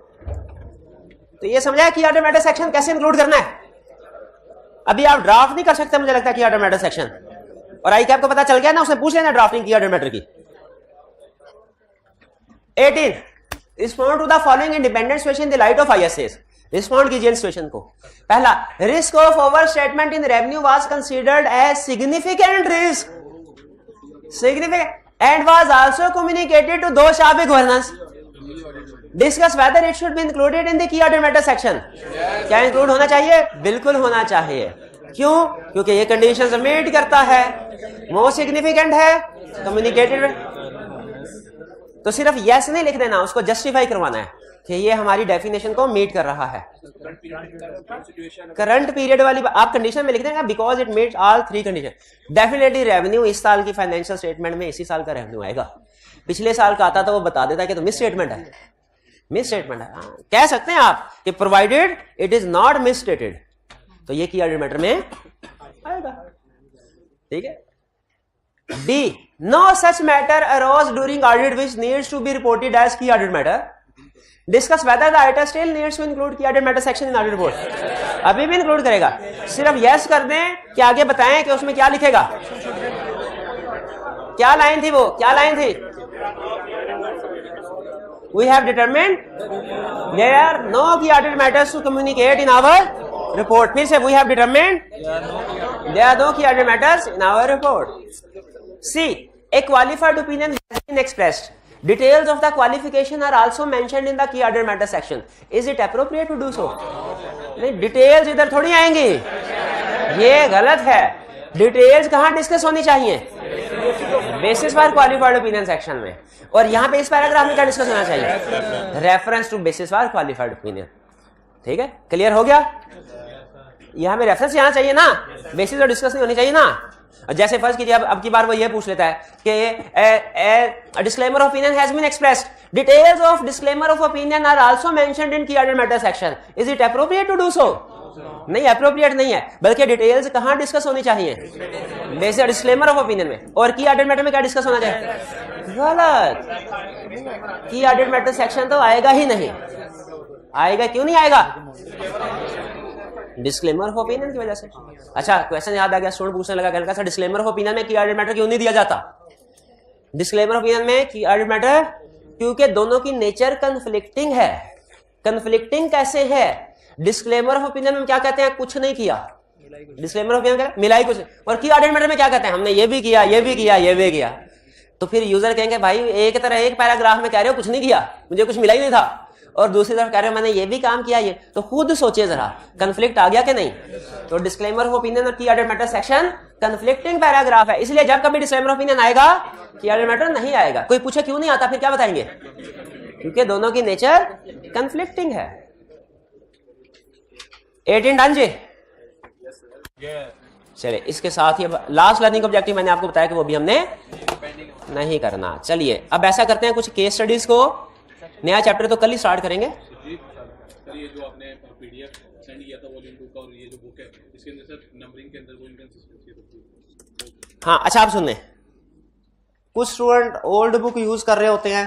तो ये समझा कि ऑर्डर मैटर सेक्शन कैसे इंक्लूड करना है। अभी आप ड्राफ्ट नहीं कर सकते मुझे लगता है कि ऑर्डर मैटर सेक्शन, और आई कैप को पता चल गया ना, उसने पूछ लेना ड्राफ्टिंग की ऑर्डर मैटर की। 18 respond to the following independent situation in the light of ISS. Respond कीजिए सिचुएशन को। पहला, risk of over statement in revenue was considered as significant risk, significant and was also communicated to those शाबी governance. Discuss whether it should be included in the key order matter section. क्या include होना चाहिए? बिल्कुल होना चाहिए। क्यों? क्योंकि ये कंडीशंस मीट करता है, मोस्ट सिग्निफिकेंट है, कम्युनिकेटेड। तो सिर्फ यस नहीं लिख देना, उसको जस्टिफाई करवाना है कि ये हमारी डेफिनेशन को मीट कर रहा है। करंट पीरियड वाली आप कंडीशन में लिख देंगे because it meets all 3 condition. Definitely revenue इस साल की फाइनेंशियल स्टेटमेंट में इसी साल का रेवेन्यू आएगा, पिछले साल का आता तो वो बता देता कि तो मिस स्टेटमेंट है, मिस स्टेटमेंट है। कह सकते हैं आप कि provided it is not misstated, तो ये की ऑर्डर मैटर में आएगा। ठीक है। D, no such matter arose during audit which needs to be reported as key audit matter. Discuss whether the item still needs to include key audit matter section in audit report. अभी भी include करेगा, सिर्फ yes कर दें कि आगे बताएं कि उसमें क्या लिखेगा। क्या लाइन थी वो, क्या लाइन थी? We have determined there are no key audit matters to communicate in our report. फिर से we have determined there are no key audit matters in our report. C, a qualified opinion has been expressed. Details of the qualification are also mentioned in the key audit matter section. Is it appropriate to do so? नहीं, details इधर थोड़ी आएंगी, ये गलत है। Details कहां discuss होनी चाहिए? Basis for qualified opinion section में। और यहां पे इस पैराग्राफ में क्या डिस्कस होना चाहिए? Reference to basis for qualified opinion. ठीक है, क्लियर हो गया? यहां पे रेफरेंस यहां चाहिए ना, बेसिस और डिस्कस नहीं होनी चाहिए ना। जैसे फर्स्ट कीजिए, अब की बार वो ये पूछ लेता है कि disclaimer of opinion has been expressed, details of disclaimer of opinion are also mentioned in key order matter section, is it appropriate to do so? नहीं, एप्रोप्रिएट नहीं है, बल्कि डिटेल्स कहां डिस्कस होनी चाहिए? बेसिस डिस्क्लेमर ऑफ ओपिनियन में। और की ऑर्डर मैटर में क्या डिस्कस होना चाहिए? गलत, की ऑर्डर मैटर सेक्शन तो आएगा ही नहीं। आएगा, क्यों नहीं आएगा? डिस्क्लेमर ऑफ ओपिनियन की वजह से। अच्छा, क्वेश्चन याद आ गया, स्टूडेंट पूछने लगा, कहने का डिस्क्लेमर ऑफ ओपिनियन में की ऑर्डर मैटर क्यों नहीं दिया जाता? डिस्क्लेमर ऑफ ओपिनियन में की ऑर्डर मैटर, क्योंकि दोनों की नेचर कन्फ्लिक्टिंग है। कन्फ्लिक्टिंग कैसे है? डिस्क्लेमर ऑफ ओपिनियन में क्या कहते हैं? कुछ नहीं किया। डिस्क्लेमर ऑफ ओपिनियन मिलाई कुछ, और की ऑर्डर मैटर में क्या कहते हैं? हमने ये भी किया, ये भी किया, ये भी किया। तो फिर यूजर कहेंगे भाई एक तरह एक पैराग्राफ में कह रहे हो कुछ नहीं किया, मुझे कुछ मिला ही नहीं था, और दूसरी तरफ कह रहे हो मैंने ये भी काम किया। ये तो खुद सोचिए जरा, कन्फ्लिक्ट आ गया कि नहीं? तो डिस्क्लेमर ऑफ ओपिनियन और की order matter section conflicting paragraph है, इसलिए जब कभी डिस्क्लेमर ऑफ ओपिनियन आएगा की ऑर्डर मैटर नहीं आएगा। कोई पूछे क्यों नहीं आता, फिर क्या बताएंगे? क्योंकि दोनों की नेचर कन्फ्लिक्टिंग है। 18 डन जी? चलिए, इसके साथ ही अब लास्ट लर्निंग ऑब्जेक्टिव मैंने आपको बताया कि वो भी हमने नहीं करना। चलिए अब ऐसा करते हैं, कुछ केस स्टडीज को, नया चैप्टर तो कल ही स्टार्ट करेंगे। ये जो आपने पीडीएफ सेंड किया था वॉल्यूम 2 का, और ये जो बुक है इसके अंदर सर नंबरिंग के अंदर वो इनकंसिस्टेंसी है। हाँ अच्छा, आप सुनने, कुछ स्टूडेंट ओल्ड बुक यूज कर रहे होते हैं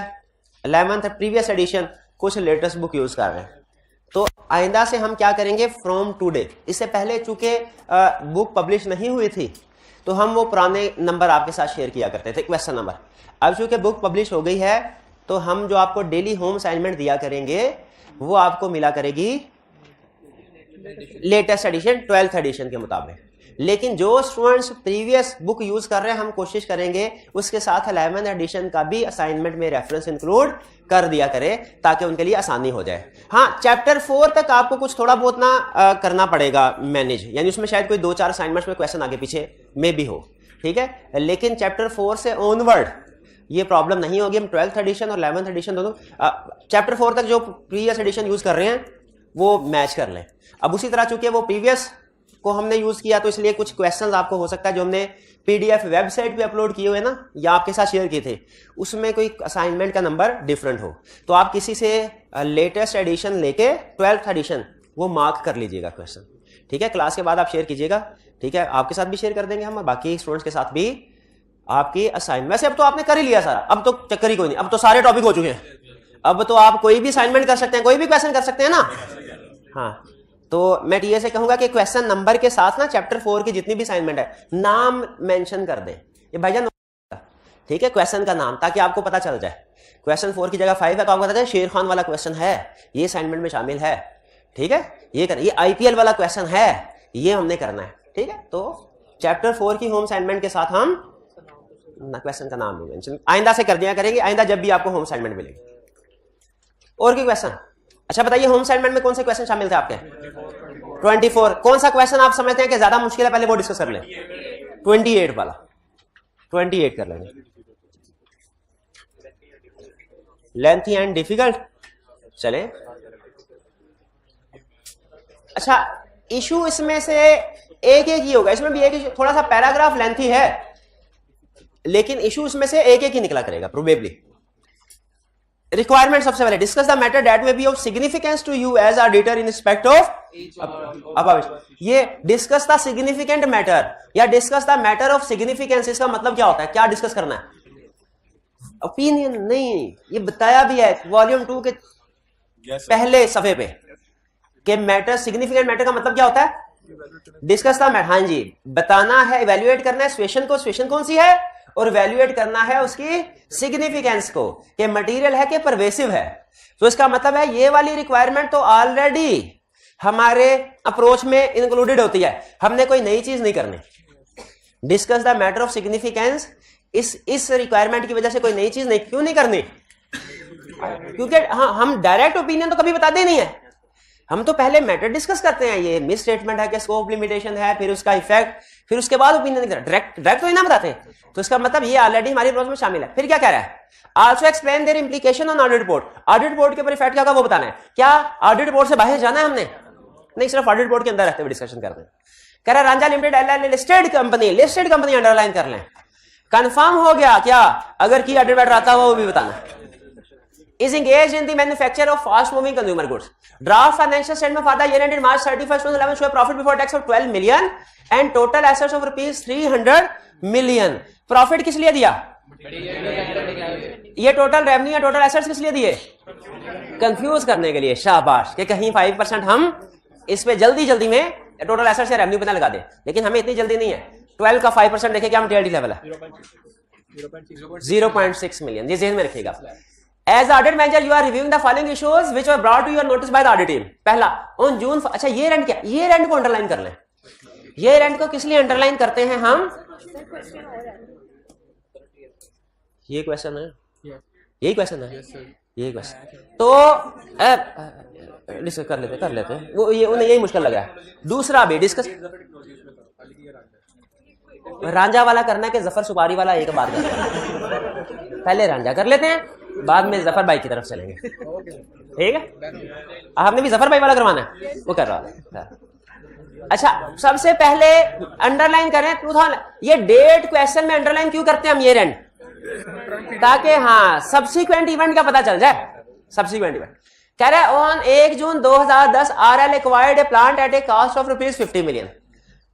11th प्रीवियस एडिशन, कुछ लेटेस्ट बुक यूज कर रहे हैं। तो आइंदा से हम क्या करेंगे, फ्रॉम टुडे, इससे पहले चूंकि बुक पब्लिश नहीं हुई थी तो हम वो पुराने नंबर आपके साथ शेयर किया करते थे, क्वेश्चन नंबर। अब चूंकि बुक पब्लिश हो गई है तो हम जो आपको डेली होम असाइनमेंट दिया करेंगे वो आपको मिला करेगी लेटेस्ट एडिशन 12th एडिशन के मुताबिक। लेकिन जो स्टूडेंट्स प्रीवियस बुक यूज कर रहे हैं हम कोशिश करेंगे उसके साथ 11th एडिशन का भी असाइनमेंट में रेफरेंस इंक्लूड कर दिया करें ताकि उनके लिए आसानी हो जाए। हाँ, चैप्टर 4 तक आपको कुछ थोड़ा बहुत ना करना पड़ेगा मैनेज, यानी उसमें शायद कोई 2-4 असाइनमेंट्स में क्वेश्चन आगे पीछे में भी हो, ठीक है। लेकिन चैप्टर 4 से ऑनवर्ड ये प्रॉब्लम नहीं होगी। हम 12th एडिशन और 11th एडिशन दोनों चैप्टर 4 तक जो प्रीवियस एडिशन यूज कर रहे हैं वो मैच कर लें। अब उसी तरह चूंकि वो प्रीवियस को हमने यूज किया तो इसलिए कुछ क्वेश्चंस आपको हो सकता है जो हमने पीडीएफ वेबसाइट पे अपलोड किए हुए ना या आपके साथ शेयर किए थे उसमें कोई असाइनमेंट का नंबर डिफरेंट हो, तो आप किसी से लेटेस्ट एडिशन लेके 12th एडिशन वो मार्क कर लीजिएगा क्वेश्चन, ठीक है। क्लास के बाद आप शेयर कीजिएगा, ठीक है। आपके साथ भी शेयर कर देंगे हम और बाकी स्टूडेंट्स के साथ भी आपकी असाइनमेंट। वैसे अब तो आपने कर ही लिया सारा, अब तो चक्कर ही कोई नहीं, अब तो सारे टॉपिक हो चुके हैं। अब तो आप कोई भी असाइनमेंट कर सकते हैं, कोई भी क्वेश्चन कर सकते हैं ना। हाँ, तो मैं टीए से कहूंगा कि क्वेश्चन नंबर के साथ ना चैप्टर 4 की जितनी भी असाइनमेंट है नाम मेंशन कर दें, ये भाईजान, ठीक है, क्वेश्चन का नाम, ताकि आपको पता चल जाए। क्वेश्चन 4 की जगह 5 है तो आपको पता है शेर खान वाला क्वेश्चन है, ये असाइनमेंट में शामिल है, ठीक है। ये आईपीएल वाला क्वेश्चन है, ये हमने करना है, ठीक है। तो चैप्टर 4 की होम असाइनमेंट के साथ हम क्वेश्चन का नाम मेंशन आइंदा से कर दिया करेंगे, आइंदा जब भी आपको होम असाइनमेंट मिलेगी। और कोई क्वेश्चन? अच्छा बताइए, होम असाइनमेंट में कौन से क्वेश्चन शामिल थे आपके? 24। कौन सा क्वेश्चन आप समझते हैं कि ज्यादा मुश्किल है, पहले वो डिस्कस कर लें। 28 वाला, 28 कर लेंगे। लेंथी एंड डिफिकल्ट, चले। अच्छा, इशू इसमें से एक ही होगा, इसमें भी एक थोड़ा सा पैराग्राफ लेंथी है लेकिन इशू इसमें से एक ही निकला करेगा प्रोबेबली। रिक्वायरमेंट सबसे पहले, discuss the matter that may be of significance to you as auditor in respect of. ये डिस्कस द सिग्निफिकेंट मैटर या discuss the matter of significance, इसका मतलब क्या होता है, क्या डिस्कस करना है? ओपिनियन नहीं, ये बताया भी है वॉल्यूम 2 के पहले सफे पे कि मैटर, सिग्निफिकेंट मैटर का मतलब क्या होता है? डिस्कस द मैटर, हाँ जी, बताना है, इवेल्युएट करना है सिचुएशन को, सिचुएशन कौन सी है, और इवेल्युएट करना है उसकी सिग्निफिकेंस को, कि मटेरियल है कि परवेसिव है। तो इसका मतलब है ये वाली रिक्वायरमेंट तो ऑलरेडी हमारे अप्रोच में इंक्लूडेड होती है, हमने कोई नई चीज नहीं करनी। Discuss the matter of significance, इस रिक्वायरमेंट की वजह से कोई नई चीज नहीं, क्यों नहीं करनी? क्योंकि हाँ, हम डायरेक्ट ओपिनियन तो कभी बताते नहीं है, हम तो पहले मैटर डिस्कस करते हैं, ये मिस स्टेटमेंट है कि स्कोप लिमिटेशन है, फिर उसका इफेक्ट, फिर उसके बाद ओपिनियन डायरेक्ट तो ही ना बताते हैं। तो इसका मतलब ये ऑलरेडी हमारी प्रोसेस में शामिल है। फिर क्या कह रहा है? Also explain their implication on audit report, audit report के ऊपर इफेक्ट क्या होगा वो बताना है। क्या ऑडिट रिपोर्ट से बाहर जाना है हमने? नहीं, सिर्फ ऑडिट रिपोर्ट के अंदर रहते हुए डिस्कशन करते हैं। कह रहा है Ranjha limited LL listed company underline कर लें। कंफर्म हो गया क्या? अगर की ऑडिट मैटर आता हुआ वो भी बताना है। is engaged in the manufacture of fast moving consumer goods. Draft financial statement for the year ended March 31st, 2011 show a profit before tax of 12 million and total assets of rupees 300 million. Profit किस लिए दिया? ये total revenue या total assets किस लिए दिए? Confuse करने के लिए। शाबाश, कि कहीं 5% हम इस पे जल्दी में टोटल एसेट्स या रेवेन्यू पे ना लगा दे, लेकिन हमें इतनी जल्दी नहीं है। 12 का 5% देखिए क्या मटेरियलिटी लेवल है? 0.6 मिलियन। ये जेहन में रखिएगा। As audit manager, you are reviewing the following issues which were brought to your notice by the audit team. पहला, on June, अच्छा ये रेंट क्या? ये रेंट को अंडरलाइन कर लें। ये रेंट को किस लिए अंडरलाइन करते हैं हम? ये क्वेश्चन है, यही क्वेश्चन है, यही क्वेश्चन। तो डिस्कस कर लेते वो, ये उन्हें यही मुश्किल लगा है। दूसरा भी डिस्कस, रांझा वाला करना है कि जफर सुपारी वाला एक बात करना है? पहले रांझा कर लेते हैं, बाद में जफर भाई की तरफ चलेंगे, ठीक है? आपने भी जफर भाई वाला करवाना है, वो कर रहा है। अच्छा, सबसे पहले अंडरलाइन करें 2000। ये डेट क्वेश्चन में अंडरलाइन क्यों करते हैं हम ये रेंट? ताकि हाँ सब्सिक्वेंट इवेंट का पता चल जाए। सब्सिक्वेंट इवेंट कह रहे हैं on 1 June 2010 RL acquired a plant at a cost of rupees 50 million.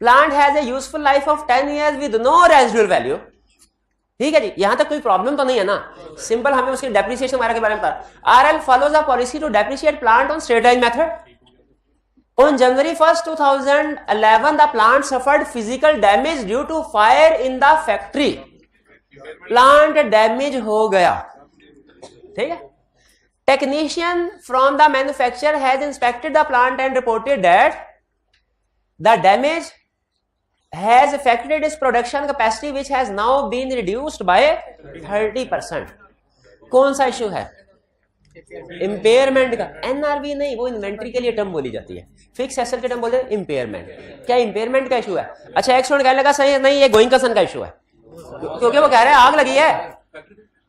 Plant has a useful life of 10 years with no residual value. ठीक है जी, यहां तक कोई प्रॉब्लम तो नहीं है ना, सिंपल हमें उसकी डेप्रिसिएशन वगैरह के बारे में बता। RL follows a policy to depreciate plant on straight line method. On January 1st, 2011, the plant suffered physical damage due to fire in the factory. Plant damage हो गया, ठीक है। Technician from the manufacturer has inspected the plant and reported that the damage has affected its production capacity, which has now been reduced by 30%. कौन सा issue है? Impairment का। NRV नहीं, वो इन्वेंट्री के लिए टर्म बोली जाती है, फिक्स एसेट के टर्म बोलते हैं इंपेयरमेंट। क्या इंपेयरमेंट का इशू है? अच्छा, एक स्टूडेंट कहने लगा सही नहीं, ये गोइंग कंसर्न का इशू है, क्योंकि वो कह रहे हैं आग लगी है,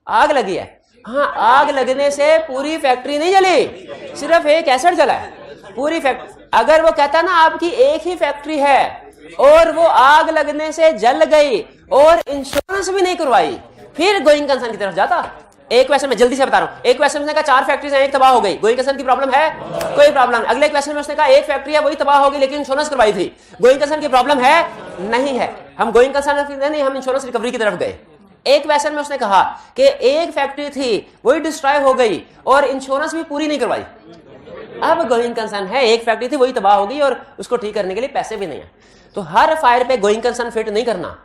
आग लगी है। हाँ, आग लगने से पूरी फैक्ट्री नहीं जली, सिर्फ एक एसेट जला है, पूरी फैक्ट्री। अगर वो कहता ना आपकी एक ही फैक्ट्री है और वो आग लगने से जल गई और इंश्योरेंस भी नहीं करवाई, फिर गोइंग कंसर्न की तरफ जाता। एक क्वेश्चन में जल्दी से बता रहा हूं, एक क्वेश्चन में उसने कहा 4 फैक्ट्रीज हैं, एक तबाह हो गई, गोइंग कंसर्न की प्रॉब्लम है? कोई प्रॉब्लम। अगले क्वेश्चन में उसने कहा एक फैक्ट्री है वही तबाह हो गई लेकिन इंश्योरेंस करवाई थी, गोइंग कंसर्न की प्रॉब्लम है? नहीं है। हम गोइंग कंसर्न नहीं, हम इंश्योरेंस रिकवरी की तरफ गए। एक क्वेश्चन में उसने कहा कि एक फैक्ट्री थी वही डिस्ट्रॉय हो गई और इंश्योरेंस भी पूरी नहीं करवाई, अब गोइंग कंसर्न है एक फैक्ट्री थी वही तबाह हो गई और उसको ठीक करने के लिए पैसे भी नहीं है। तो हर फायर पे गोइंग कंसर्न फिट नहीं करना,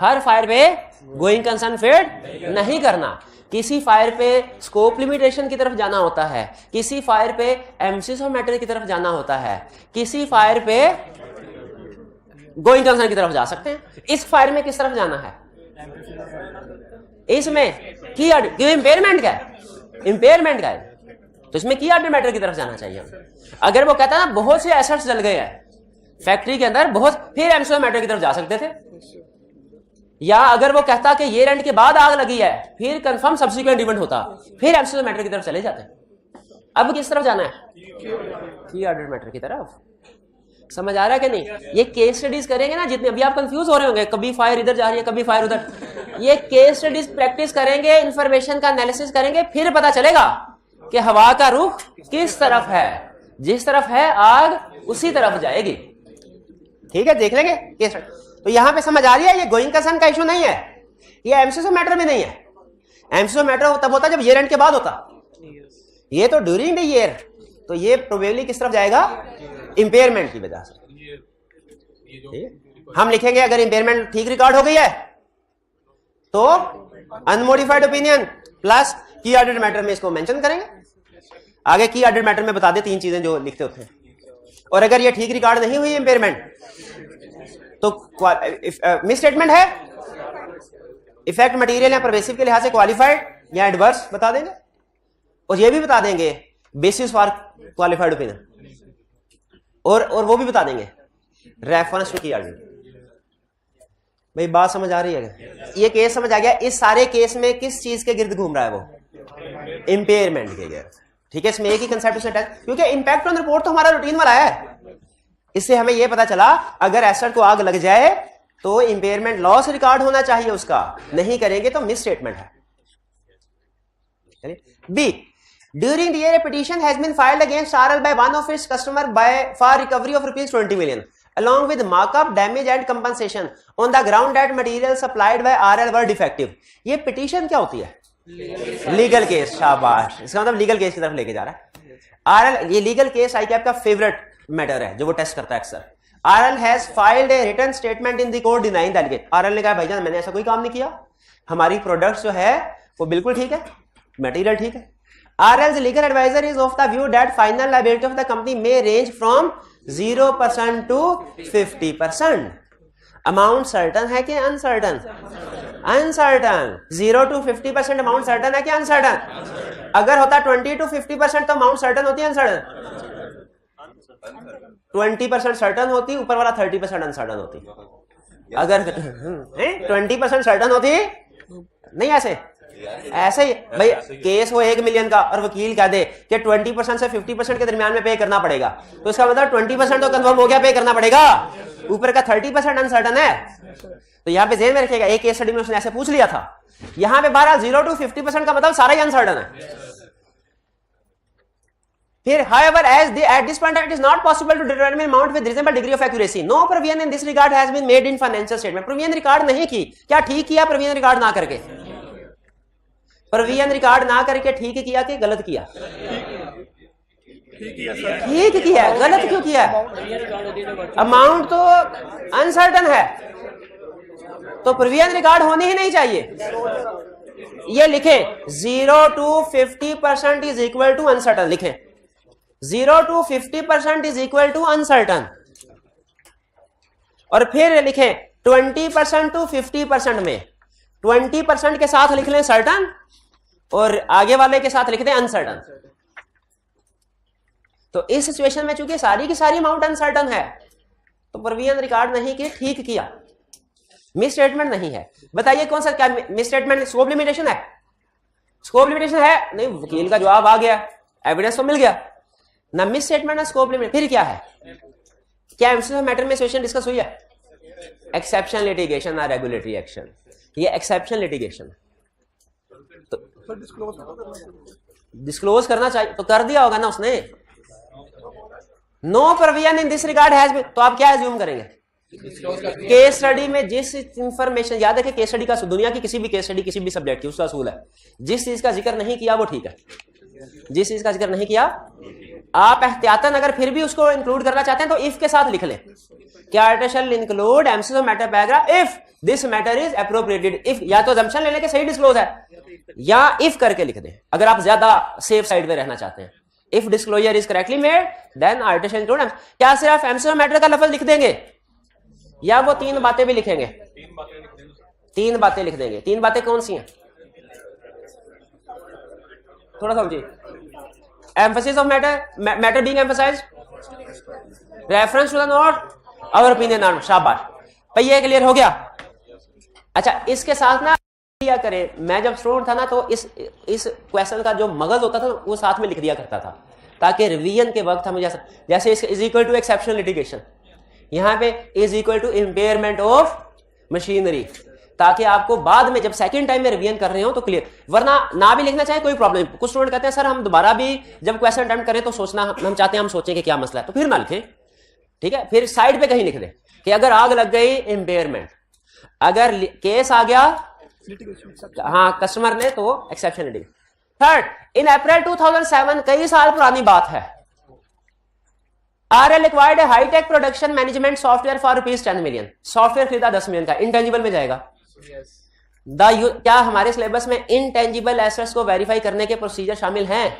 हर फायर पे गोइंग कंसर्न फिट नहीं करना। किसी फायर पे स्कोप लिमिटेशन की तरफ जाना होता है, किसी फायर पे एम्फसिस ऑफ मैटर की तरफ जाना होता है, किसी फायर पे गोइंग कंसर्न की तरफ जा सकते हैं। इस फायर में किस तरफ जाना है? इसमें की इंपेयरमेंट का है, इंपेयरमेंट का है, तो इसमें की ऑर्डर मैटर की तरफ जाना चाहिए। अगर वो कहता है ना बहुत से एसेट्स जल गए हैं फैक्ट्री के अंदर बहुत, फिर एम्फसिस ऑफ मैटर की तरफ जा सकते थे। या अगर वो कहता कि ये रेंट के बाद आग लगी है, फिर कंफर्म सब्सिक्वेंट इवेंट होता, फिर एम्फसिस मैटर की तरफ चले जाते। अब किस तरफ जाना है? की ऑर्डर मैटर की तरफ। समझ आ रहा है कि नहीं? ये केस स्टडीज करेंगे ना जितने, अभी आप कंफ्यूज हो रहे होंगे, कभी फायर इधर जा रही है कभी फायर उधर, ये केस स्टडीज प्रैक्टिस करेंगे, इंफॉर्मेशन का एनालिसिस करेंगे, फिर पता चलेगा कि हवा का रुख किस तरफ है। जिस तरफ है आग उसी तरफ जाएगी। ठीक है, देख लेंगे केस। तो यहां पे समझ आ रही है ये गोइंग कंसर्न का इशू नहीं है, ये एम्फसिस ऑफ मैटर भी नहीं है। एम्फसिस ऑफ मैटर तब होता जब ये रेंट के बाद होता, ये तो ड्यूरिंग द ईयर, तो ये प्रोबेबली किस तरफ जाएगा? इंपेयरमेंट की वजह से। हम लिखेंगे अगर इंपेयरमेंट ठीक रिकॉर्ड हो गई है तो अनमोडिफाइड ओपिनियन प्लस की ऑर्डर मैटर में इसको मेंशन करेंगे। आगे की ऑर्डर मैटर में बता दे 3 चीजें जो लिखते होते हैं। और अगर ये ठीक रिकॉर्ड नहीं हुई इंपेयरमेंट तो मिस स्टेटमेंट है, इफेक्ट मटेरियल या परवेसिव के लिहाज से क्वालिफाइड या एडवर्स बता देंगे, और ये भी बता देंगे बेसिस फॉर क्वालिफाइड ओपिनियन, और वो भी बता देंगे रेफरेंस टू की ऑर्डर। भाई बात समझ आ रही है? ये केस समझ आ गया? इस सारे केस में किस चीज के गिर्द घूम रहा है वो? इंपेयरमेंट के गिर्द। ठीक है, इसमें एक ही कंसेप्ट से अटैच, क्योंकि इंपैक्ट ऑन रिपोर्ट तो हमारा रूटीन वाला है। इससे हमें यह पता चला अगर एसेट को आग लग जाए तो इंपेयरमेंट लॉस रिकॉर्ड होना चाहिए उसका, नहीं करेंगे तो मिस स्टेटमेंट है। B, during the year a petition has been filed against RL by one of its customer for recovery of rupees 20 million along with markup, damage and compensation on the ground that material supplied by RL were defective। ये petition क्या होती है? Legal case. शाबाश, इसका मतलब legal case की तरफ लेके जा रहा है। RL, ये लीगल केस ICAP का फेवरेट मैटर है जो वो टेस्ट करता है अक्सर। RL has filed a written statement in the court denying the allegation। RL ने कहा भाईजान मैंने ऐसा कोई काम नहीं किया, हमारी प्रोडक्ट्स जो है वो बिल्कुल ठीक है, मटेरियल ठीक है। RL's legal advisor is of the view that final liability of the company may range from 0% to 50%। Amount certain है कि uncertain? Uncertain. 0 to 50% amount certain है कि अनसर्टन? अगर होता 20 to 50% तो अमाउंट सर्टन होती है अनसर्टन? 20% सर्टन होती, ऊपर वाला 30% अनसर्टन होती। अगर 20% सर्टन होती नहीं, ऐसे ही भाई केस हो 1 मिलियन का और वकील कह दे कि 20% से 50% के दरमियान में पे करना पड़ेगा, तो इसका मतलब 20% तो कंफर्म हो गया पे करना पड़ेगा, ऊपर का 30% अनसर्टन है। तो यहाँ पे ध्यान में रखिएगा, एक केस स्टडी में उसने ऐसे पूछ लिया था। यहाँ पे 0 to 50% का मतलब सारा ही अनसर्टन है। फिर however as the at this point it is not possible to determine amount with reasonable degree of accuracy. No provision in this regard has been made in financial statement. provision record नहीं की, क्या ठीक किया provision record ना करके? provision record ना करके ठीक किया कि गलत किया? ठीक किया। गलत क्यों किया? अमाउंट तो अनसर्टन है, तो प्रोविजन रिकॉर्ड होनी ही नहीं चाहिए। ये लिखे 0 to 50% is equal to uncertain, लिखे 0 to 50% is equal to uncertain, और फिर लिखे 20% to 50% में 20% के साथ लिख लें सर्टन और आगे वाले के साथ लिख दें अनसर्टन। तो इस सिचुएशन में चूंकि सारी की सारी अमाउंट अनसर्टन है, तो प्रोविजन रिकॉर्ड नहीं किया, ठीक किया, मिस स्टेटमेंट नहीं है। बताइए कौन सा, क्या मिस स्टेटमेंट? स्कोप लिमिटेशन है? स्कोप लिमिटेशन है नहीं, वकील का जवाब आ गया, एविडेंस तो मिल गया ना, मिस स्टेटमेंट ना स्कोप लिमिट। फिर क्या है? क्या एमसीएस मैटर में सिचुएशन डिस्कस हुई है? एक्सेप्शन लिटिगेशन ना रेगुलेटरी एक्शन, ये एक्सेप्शन लिटिगेशन। तो डिस्क्लोज करना चाहिए तो कर दिया होगा ना उसने। No provision in this regard has been, तो आप क्या एज्यूम करेंगे? केस स्टडी में जिस इंफॉर्मेशन, याद है कि केस स्टडी का, दुनिया की किसी भी केस स्टडी किसी भी सब्जेक्ट की उसका असूल है, जिस चीज का जिक्र नहीं किया वो ठीक है, जिस चीज का जिक्र नहीं किया आप एहतियातन अगर फिर भी उसको इंक्लूड करना चाहते हैं तो इफ के साथ लिख लें, क्या it shall include MCS of matter paragraph if this matter is appropriated. If या तो जम्पशन लेने के सही डिस्क्लोज है, या इफ करके लिख दें अगर आप ज्यादा सेफ साइड में रहना चाहते हैं। If disclosure is correctly made then artist include. क्या सिर्फ एमसीएस ऑफ मैटर का लफ्ज लिख देंगे या वो तीन बातें भी लिखेंगे? तीन बातें लिख देंगे। तीन बातें कौन सी हैं? थोड़ा समझिए। Emphasis of matter, matter being emphasized, reference to the note, our opinion on. शाबाश, पहिए क्लियर हो गया। अच्छा, इसके साथ ना क्या करें, मैं जब स्टूडेंट था ना तो इस क्वेश्चन का जो मगज होता था वो साथ में लिख दिया करता था, ताकि रिवीजन के वक्त हमें जैसे is equal to exceptional litigation, यहां पे is equal to impairment of machinery, ताकि आपको बाद में जब सेकंड टाइम में रिवीजन कर रहे हो तो क्लियर। वरना ना भी लिखना चाहे कोई प्रॉब्लम। कुछ स्टूडेंट कहते हैं सर हम दोबारा भी जब क्वेश्चन अटेम्प्ट करें तो सोचना, हम चाहते हैं हम सोचें कि क्या मसला है, तो फिर ना लिखें, ठीक है। फिर साइड पे कहीं लिख दें कि अगर आग लग गई इंपेयरमेंट, अगर केस आ गया हाँ कस्टमर ने तो एक्सेप्शन लिटिगेशन। थर्ड, इन अप्रैल 2007, कई साल पुरानी बात है, RL acquired a high-tech production management software for ₹10 million। Software खरीदा 10 मिलियन का, इंटेंजिबल में जाएगा। क्या हमारे सिलेबस में इंटेंजिबल एसेट्स को वेरीफाई करने के प्रोसीजर शामिल हैं?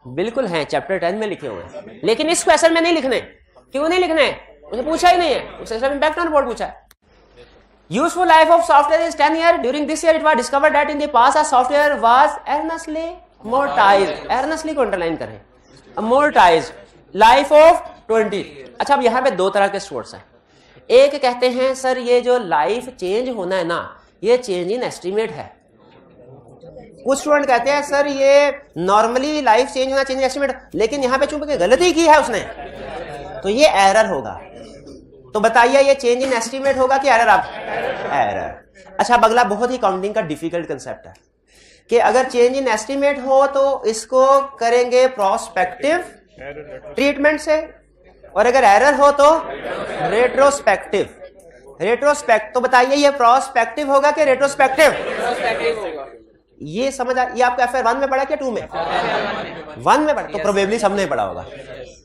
बिल्कुल हैं, चैप्टर 10 में लिखे हुए हैं, लेकिन इस क्वेश्चन में नहीं लिखने। क्यों नहीं लिखने? उसे पूछा ही नहीं है, उसे इम्पैक्ट ऑन रिपोर्ट पूछा है। Useful life of software is 10 years. During this year, it was discovered that in the past, a software was earnestly amortized. Earnestly को अंडरलाइन करें, amortized. Life of 20। अच्छा, अब यहाँ पे दो तरह के स्टूडेंट्स हैं। एक कहते हैं सर ये जो लाइफ चेंज होना है ना, ये चेंज इन एस्टिमेट है। कुछ स्टूडेंट कहते हैं सर ये नॉर्मली लाइफ चेंज होना चेंज इन एस्टिमेट, लेकिन यहाँ पे चूंकि गलती की है उसने तो ये एरर होगा। तो बताइए ये चेंज इन एस्टिमेट होगा कि एरर? आप एरर। अच्छा, अब अगला बहुत ही काउंटिंग का डिफिकल्ट कंसेप्ट है कि अगर चेंज इन एस्टिमेट हो तो इसको करेंगे प्रोस्पेक्टिव ट्रीटमेंट से, और अगर एरर हो तो रेट्रोस्पेक्टिव। रेट्रोस्पेक्ट, तो बताइए ये प्रोस्पेक्टिव होगा कि रेट्रोस्पेक्टिव? ये समझ आ, ये आपका FR 1 में पढ़ा क्या 2 में? 1 में पढ़ा, तो प्रोबेबली सबने पढ़ा होगा।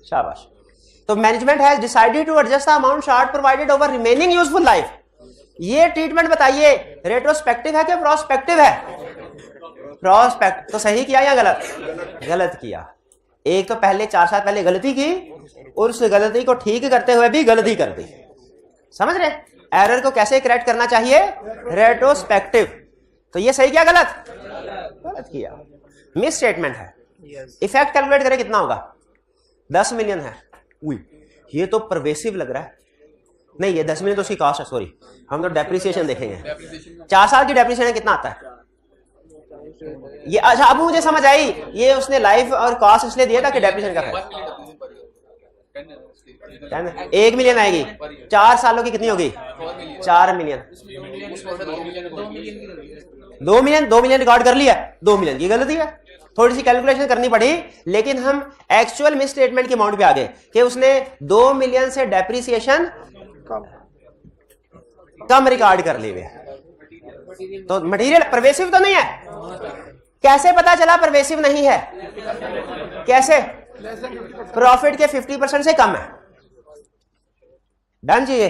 शाबाश। तो management has decided to adjust the amount short provided over remaining useful life. ये ट्रीटमेंट बताइए रेट्रोस्पेक्टिव है कि प्रोस्पेक्टिव है? प्रोस्पेक्ट। तो सही किया या गलत? गलत किया। एक तो पहले 4 साल पहले गलती की और उस गलती को ठीक करते हुए भी गलती कर दी। समझ रहे? एरर को कैसे करेक्ट करना चाहिए? रेट्रोस्पेक्टिव। तो ये सही किया गलत? गलत किया, मिस स्टेटमेंट है। इफेक्ट कैलकुलेट करें कितना होगा? 10 मिलियन है। ये तो परवेसिव लग रहा है। नहीं, ये 10 मिलियन तो उसकी कॉस्ट है, सॉरी, हम तो डेप्रिसिएशन देखेंगे। 4 साल की डेप्रिसिएशन कितना आता है ये? अच्छा, अब मुझे समझ आई, ये उसने लाइफ और कॉस्ट इसलिए दिया था कि डेप्रिसिएशन का 1 मिलियन आएगी। 4 सालों की कितनी होगी? 4 मिलियन। 2 मिलियन रिकॉर्ड कर लिया, 2 मिलियन की गलती है, थोड़ी सी कैलकुलेशन करनी पड़ी, लेकिन हम एक्चुअल मिस स्टेटमेंट के अमाउंट पे आ गए कि उसने 2 मिलियन से डेप्रिसिएशन कम रिकॉर्ड कर ली हुई। तो मटेरियल परवेसिव तो नहीं है। कैसे पता चला परवेसिव नहीं है? कैसे? प्रॉफिट के 50% से कम है। डन जी।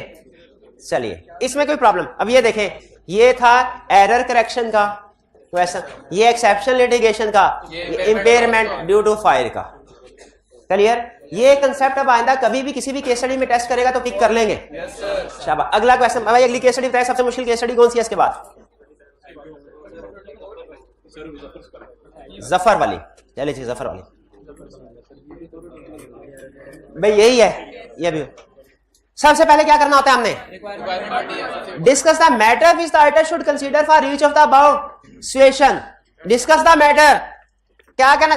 चलिए, इसमें कोई प्रॉब्लम? अब ये देखें, ये था एरर करेक्शन का क्वेश्चन, ये एक्सेप्शन लिटिगेशन का, इंपेयरमेंट ड्यू टू फायर का। क्लियर? ये कंसेप्ट अब आइंदा कभी भी किसी भी केस स्टडी में टेस्ट करेगा तो पिक कर लेंगे। शाबाश। अगला क्वेश्चन भाई, अगली केस स्टडी बताइए, सबसे मुश्किल केस स्टडी कौन सी है इसके बाद? जफर वाली। चलिए जी, जफर वाली भाई यही है। ये भी सबसे पहले क्या करना होता है हमने? Discuss the matter which the writer should consider for reach of the about situation. Discuss the matter, क्या करना?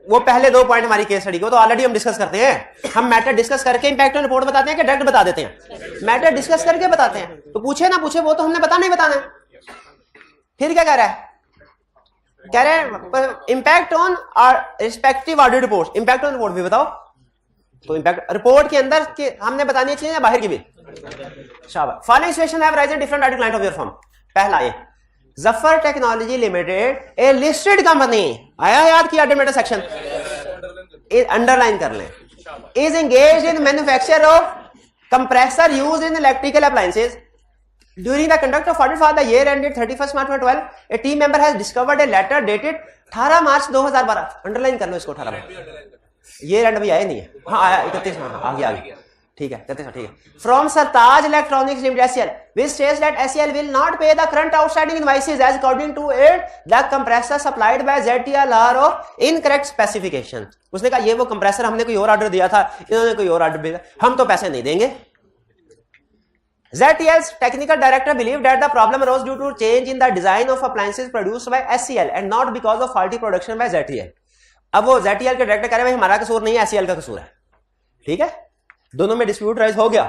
वो पहले 2 पॉइंट हमारी केस स्टडी को तो ऑलरेडी हम डिस्कस करते हैं। हम मैटर डिस्कस करके इंपैक्ट ऑन रिपोर्ट बताते हैं कि डायरेक्ट बता देते हैं? मैटर डिस्कस करके बताते हैं। तो पूछे ना पूछे, वो तो हमने बताना ही बताना है। फिर क्या कह रहा है? कह रहे हैं impact on respective audit report. Impact on report भी बताओ। तो इंपैक्ट रिपोर्ट के अंदर के हमने बतानी चाहिए या बाहर की भी? शाबाश। Following situation have arisen different audit client of your firm. पहला ये Zafar technology limited A listed company, आया याद किया ऑडिट मैटर सेक्शन, अंडरलाइन कर लें, is engaged in manufacture of compressor used in electrical appliances. During the conduct of audit for the year ended 31st March 2012, a team member has discovered a letter dated 18 March 2012। Underline कर लो इसको, 18 मार्च। ये and अभी आया नहीं है। हाँ आया 31, हाँ आगे ठीक है 31, ठीक है। From Sartaj electronics limited SCL, which states that SCL will not pay the current outstanding invoices as according to it the compressor supplied by ZTL are of incorrect specification। उसने कहा ये वो कंप्रेसर हमने कोई और ऑर्डर दिया था, इन्होंने कोई और ऑर्डर दिया, हम तो पैसे नहीं देंगे। ZTL's technical director believed that the problem arose due to change in the design of appliances produced by SCL and not because of faulty production by ZTL। अब वो ZTL के डायरेक्टर कह रहे हैं भाई हमारा कसूर नहीं है, SCL का कसूर है। ठीक है, दोनों में डिस्प्यूट राइज हो गया।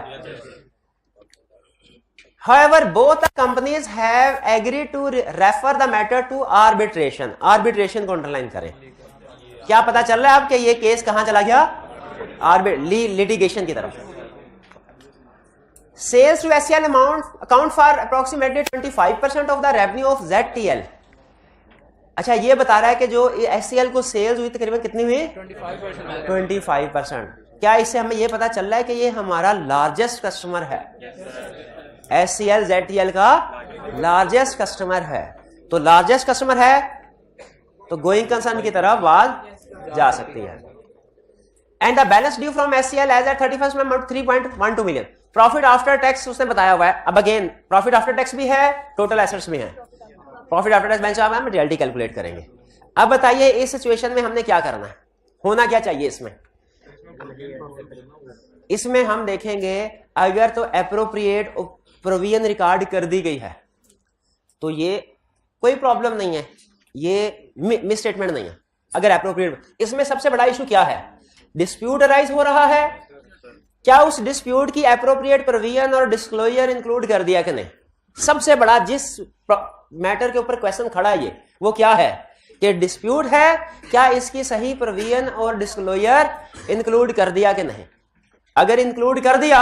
However, both the companies have agreed to refer the matter to arbitration। Arbitration को अंडरलाइन करें। क्या पता चल रहा है आपके ये केस कहां चला गया? लिटिगेशन की तरफ। Sales to SCL account for approximately 25% of the revenue of ZTL। अच्छा, ये बता रहा है कि जो SCL को सेल्स हुई तकरीबन कितनी हुई? 25%। क्या इससे हमें ये पता चल रहा है कि ये हमारा लार्जेस्ट कस्टमर है? SCL ZTL का लार्जेस्ट कस्टमर है। तो लार्जेस्ट कस्टमर है तो गोइंग कंसर्न की तरफ बात जा सकती है। And the balance due from SCL as at 31st March 3.12 million. Profit after tax उसने बताया हुआ है। अब अगेन प्रॉफिट आफ्टर टैक्स भी है, टोटल एसेट्स भी है। प्रॉफिट आफ्टर टैक्स बेंच में रियलिटी कैलकुलेट करेंगे। अब बताइए इस सिचुएशन में हमने क्या करना है, होना क्या चाहिए इसमें? इसमें हम देखेंगे अगर तो एप्रोप्रिएट प्रोविजन रिकॉर्ड कर दी गई है तो ये कोई प्रॉब्लम नहीं है, ये मिस स्टेटमेंट नहीं है। अगर एप्रोप्रिएट, इसमें सबसे बड़ा इशू क्या है? डिस्प्यूट अराइज हो रहा है, क्या उस डिस्प्यूट की एप्रोप्रिएट प्रोविजन और डिस्क्लोजर इंक्लूड कर दिया कि नहीं? सबसे बड़ा जिस मैटर के ऊपर क्वेश्चन खड़ा है ये वो क्या है कि डिस्प्यूट है, क्या इसकी सही प्रोविजन और डिस्क्लोजर इंक्लूड कर दिया कि नहीं? अगर इंक्लूड कर दिया,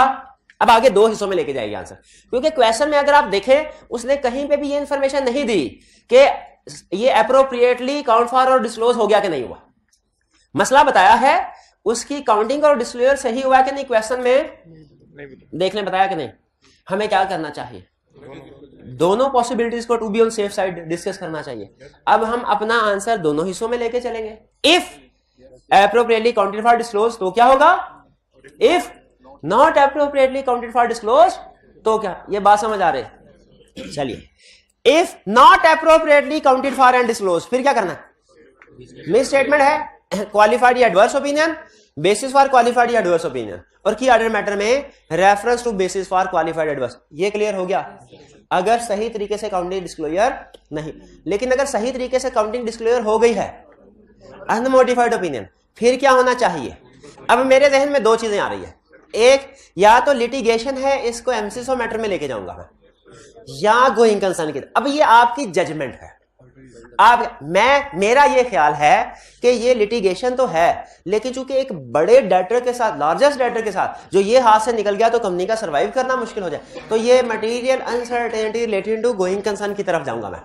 अब आगे 2 हिस्सों में लेके जाएगी आंसर, क्योंकि क्वेश्चन में अगर आप देखें उसने कहीं पे भी ये इंफॉर्मेशन नहीं दी कि ये एप्रोप्रिएटली काउंट फॉर और डिस्क्लोज हो गया कि नहीं हुआ। मसला बताया है, उसकी काउंटिंग और डिस्क्लोजर सही हुआ कि नहीं क्वेश्चन में देखने बताया कि नहीं। हमें क्या करना चाहिए? दोनों पॉसिबिलिटीज को to be on safe side discuss करना चाहिए। अब हम अपना आंसर दोनों हिस्सों में लेके चलेंगे। If appropriately counted for disclose तो क्या होगा? If not appropriately counted for disclose तो क्या? ये बात समझ आ रही? चलिए, if not appropriately counted for and disclose, फिर क्या करना? मिस स्टेटमेंट है, क्वालिफाइड या adverse opinion, basis for qualified या एडवर्स ओपिनियन, और की ऑर्डर मैटर में reference to basis for qualified adverse. ये क्लियर हो गया? अगर सही तरीके से काउंटिंग डिस्क्लोजर नहीं, लेकिन अगर सही तरीके से काउंटिंग डिस्क्लोजर हो गई है अनमोडिफाइड ओपिनियन, फिर क्या होना चाहिए? अब मेरे जहन में 2 चीजें आ रही है। एक, या तो लिटिगेशन है, इसको एमसीसो मैटर में लेके जाऊंगा मैं, या गोइंग कंसर्न की तरफ। अब ये आपकी जजमेंट है। मेरा ये ख्याल है कि ये लिटिगेशन तो है, लेकिन चूंकि एक बड़े डेटर के साथ, लार्जेस्ट डेटर के साथ जो ये हाथ से निकल गया तो कंपनी का सर्वाइव करना मुश्किल हो जाए, तो ये material uncertainty related to going concern की तरफ जाऊंगा मैं।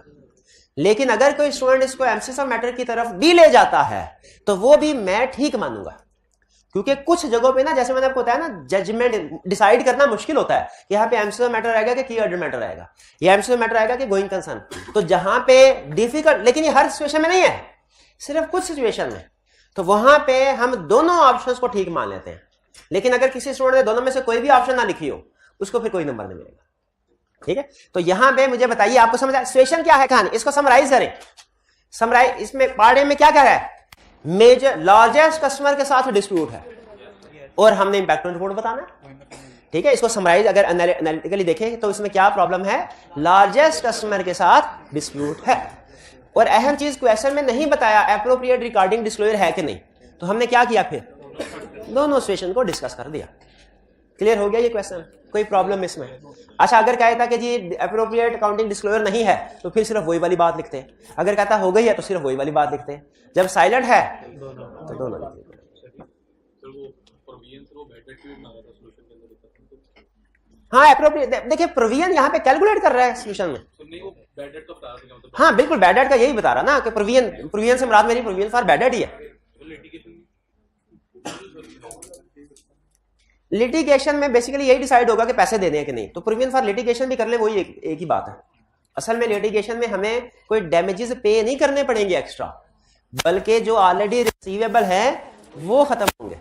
लेकिन अगर कोई स्टूडेंट इसको एम्फेसिस ऑफ मैटर की तरफ भी ले जाता है तो वो भी मैं ठीक मानूंगा, क्योंकि कुछ जगहों पे ना, जैसे मैंने आपको बताया ना, जजमेंट डिसाइड करना मुश्किल होता है कि यहाँ पे एम्फेसिस ऑफ मैटर आएगा कि की ऑर्डर मैटर आएगा, या एम्फेसिस ऑफ मैटर आएगा कि गोइंग कंसर्न। तो जहां पे डिफिकल्ट, लेकिन ये हर सिचुएशन में नहीं है, सिर्फ कुछ सिचुएशन में, तो वहां पे हम दोनों ऑप्शंस को ठीक मान लेते हैं। लेकिन अगर किसी स्टूडेंट ने दोनों में से कोई भी ऑप्शन ना लिखी हो, उसको फिर कोई नंबर नहीं मिलेगा। ठीक है, तो यहां पे मुझे बताइए, आपको समझ आया सिचुएशन क्या है कहानी, इसको समराइज करें। समराइज, इसमें पार्ट ए में क्या कह रहा है, मेजर लार्जेस्ट कस्टमर के साथ डिस्प्यूट है और हमने इंपैक्ट ऑन रिपोर्ट बताना है। ठीक है, इसको समराइज अगर एनालिटिकली देखें तो इसमें क्या प्रॉब्लम है, लार्जेस्ट कस्टमर के साथ डिस्प्यूट है। और अहम चीज क्वेश्चन में नहीं बताया एप्रोप्रिएट रिकॉर्डिंग डिस्क्लोजर है कि नहीं, तो हमने क्या किया, फिर दोनों सिचुएशन को डिस्कस कर दिया। क्लियर हो गया ये क्वेश्चन, कोई प्रॉब्लम इसमें? अच्छा, अगर कहता था कि जी एप्रोप्रिएट अकाउंटिंग डिस्क्लोजर नहीं है तो फिर सिर्फ वही वाली बात लिखते हैं, अगर कहता हो गई है तो सिर्फ वही वाली बात लिखते हैं, जब साइलेंट है तो दोनों लिखते हैं। हाँ, एप्रोप्रिएट, देखिए प्रोविजन यहाँ पे कैलकुलेट कर रहा है सोल्यूशन में। हाँ बिल्कुल, बैड डेट का यही बता रहा ना कि प्रोविजन से मुराद मेरी प्रोविजन फॉर बैड डेट ही है। लिटिगेशन में बेसिकली यही डिसाइड होगा कि पैसे देने हैं कि नहीं, तो प्रोविजन फॉर लिटिगेशन भी कर ले, वही एक ही बात है। असल में लिटिगेशन में हमें कोई डैमेजेस पे नहीं करने पड़ेंगे एक्स्ट्रा, बल्कि जो ऑलरेडी रिसीवेबल है वो खत्म होंगे।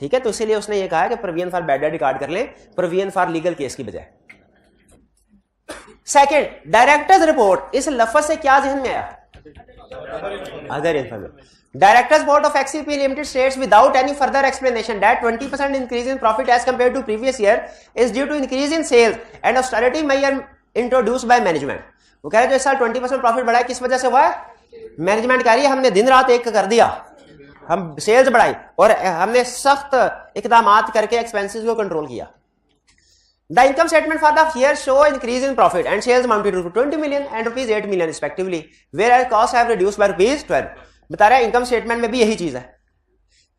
ठीक है, तो इसीलिए उसने ये कहा है कि provision for bad debt record कर ले, प्रोविजन फॉर लीगल केस की बजाय। सेकंड, डायरेक्टर्स रिपोर्ट, इस लफ्ज से क्या जहन में आया, other information. Directors Board of XCP Limited states without any further explanation that 20% increase in profit as compared to previous year is due to increase in sales and austerity measure introduced by management। वो कह रहे जो इस साल 20% profit बढ़ा है, किस वजह से हुआ है, मैनेजमेंट कह रही है हमने दिन रात एक कर दिया, हम सेल्स बढ़ाई और हमने सख्त इकदामात करके एक्सपेंसेस को कंट्रोल किया। The income statement for the year show increase in profit and sales amounted to 20 million and rupees 8 million respectively, whereas costs have reduced by rupees 12। बता रहा है इनकम स्टेटमेंट में भी यही चीज है,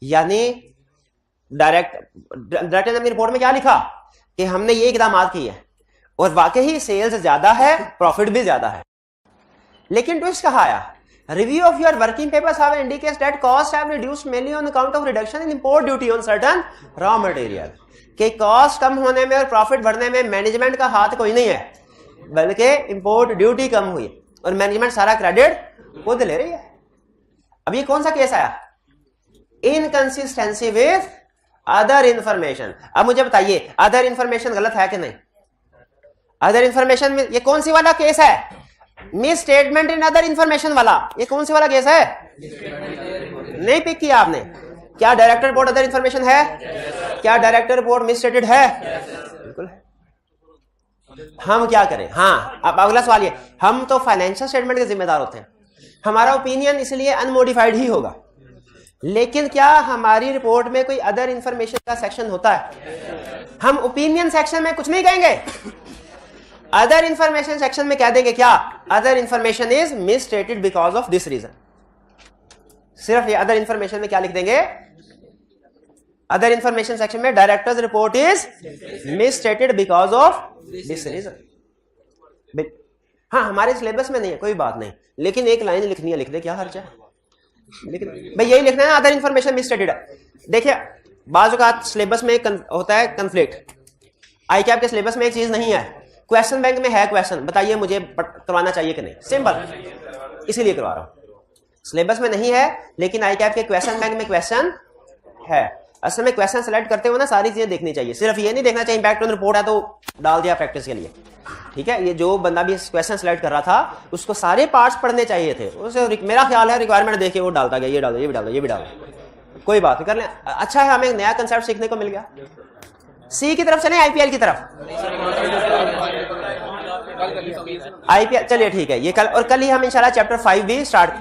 यानी डायरेक्टर ने अपनी रिपोर्ट में क्या लिखा कि हमने ये इकदामात किए हैं और वाकई सेल्स ज्यादा है, प्रॉफिट भी ज्यादा है। लेकिन ट्विस्ट कहा आया, review of your working papers have indicates that cost have reduced mainly on account of reduction in import duty on certain raw material. कि कॉस्ट कम होने में और प्रॉफिट बढ़ने में मैनेजमेंट का हाथ कोई नहीं है, बल्कि इंपोर्ट ड्यूटी कम हुई और मैनेजमेंट सारा क्रेडिट खुद ले रही है। अब ये कौन सा केस आया, इनकंसिस्टेंसी विद अदर इंफॉर्मेशन। अब मुझे बताइए अदर इंफॉर्मेशन गलत है कि नहीं, अदर इंफॉर्मेशन में ये कौन सी वाला केस है, misstatement in other information वाला, ये कौन सी वाला केस है, नहीं पिक किया आपने। क्या डायरेक्टर रिपोर्ट अदर इंफॉर्मेशन है, क्या डायरेक्टर रिपोर्ट मिस स्टेटेड है, बिल्कुल है। हम क्या करें, हाँ अब अगला सवाल ये, हम तो फाइनेंशियल स्टेटमेंट के जिम्मेदार होते हैं, हमारा ओपिनियन इसलिए अनमोडिफाइड ही होगा, लेकिन क्या हमारी रिपोर्ट में कोई अदर इंफॉर्मेशन का सेक्शन होता है, हम ओपिनियन सेक्शन में कुछ नहीं कहेंगे, अदर इंफॉर्मेशन सेक्शन में कह देंगे क्या, other information is misstated because of this reason. सिर्फ ये अदर इंफॉर्मेशन में क्या लिख देंगे, अदर इंफॉर्मेशन सेक्शन में directors report is misstated because of this reason. हाँ हमारे सिलेबस में नहीं है कोई बात नहीं, लेकिन एक लाइन लिखनी है, लिख दे, क्या हर्ज है, लेकिन भाई यही लिखना है, अदर इंफॉर्मेशन मिस स्टेटेड है। देखिए बाज़ औक़ात सिलेबस में होता है कंफ्लिक्ट, आई कैप के सिलेबस में एक चीज नहीं है, क्वेश्चन बैंक में है क्वेश्चन, बताइए मुझे करवाना चाहिए कि नहीं, सिंपल, इसीलिए करवा रहा हूं। सिलेबस में नहीं है लेकिन आई कैप के क्वेश्चन बैंक में क्वेश्चन है। असल में क्वेश्चन सेलेक्ट करते हुए ना सारी चीजें देखनी चाहिए, सिर्फ ये नहीं देखना चाहिए इंपैक्ट ऑन रिपोर्ट है तो डाल दिया प्रैक्टिस के लिए। ठीक है, ये जो बंदा भी क्वेश्चन सेलेक्ट कर रहा था उसको सारे पार्ट्स पढ़ने चाहिए थे, उसे मेरा ख्याल है रिक्वायरमेंट देख के वो डालता गया, ये डाल दो, ये भी डाल दो, ये भी डाल दो, कोई बात नहीं कर ले। अच्छा है, हमें एक नया कंसेप्ट सीखने को मिल गया। सी की तरफ चले आईपीएल की तरफ, आईपीएल चलिए ठीक है, ये कल और कल ही हम इंशाल्लाह चैप्टर 5 भी स्टार्ट।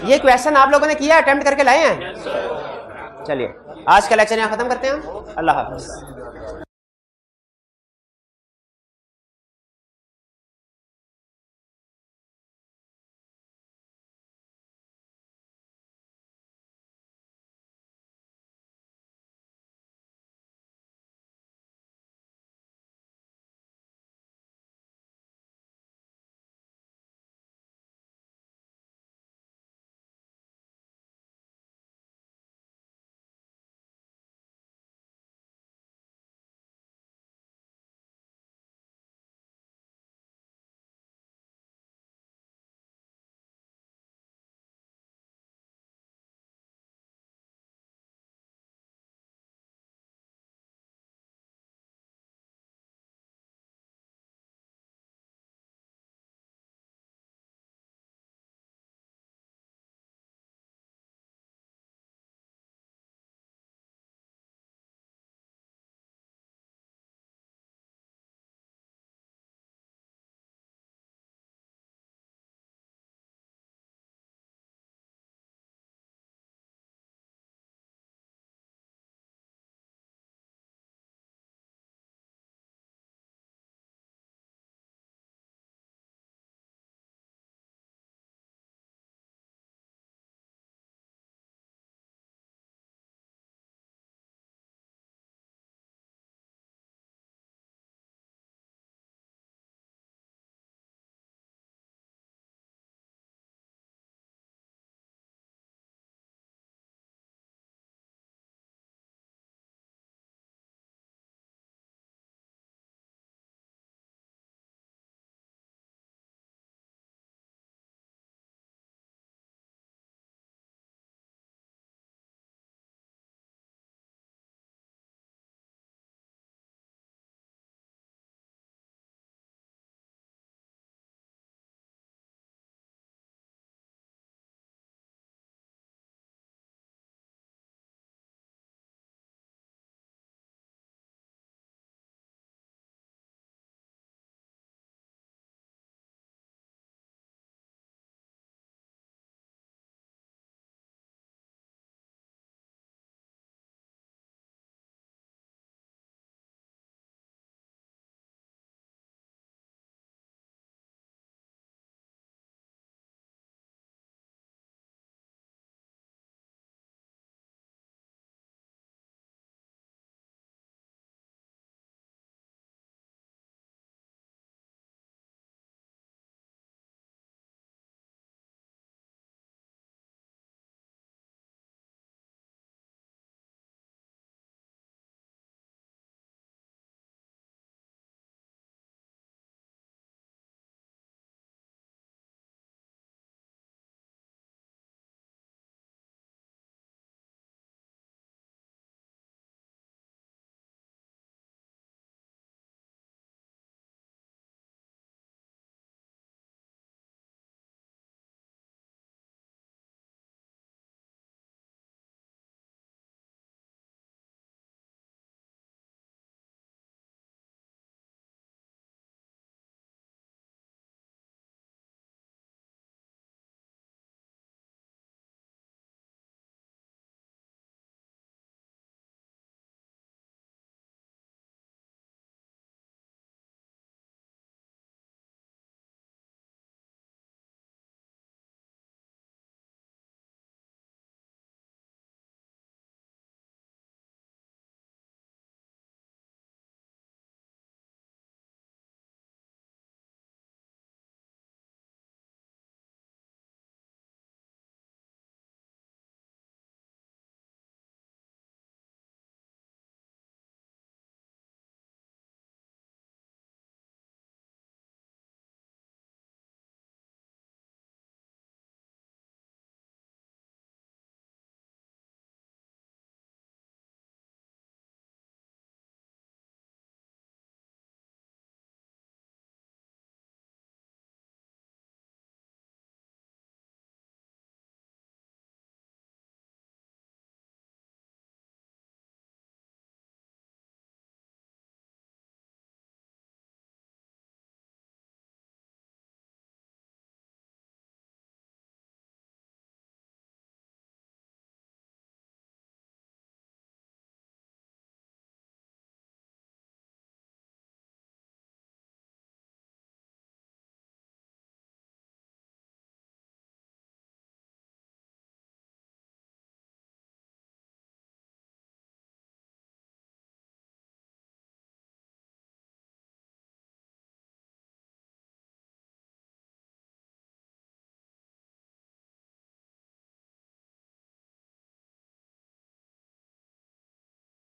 ये क्वेश्चन आप लोगों ने किया, अटेम्प्ट करके लाए हैं। चलिए आज का लेक्चर यहाँ खत्म करते हैं हम, अल्लाह हाफ़िज़।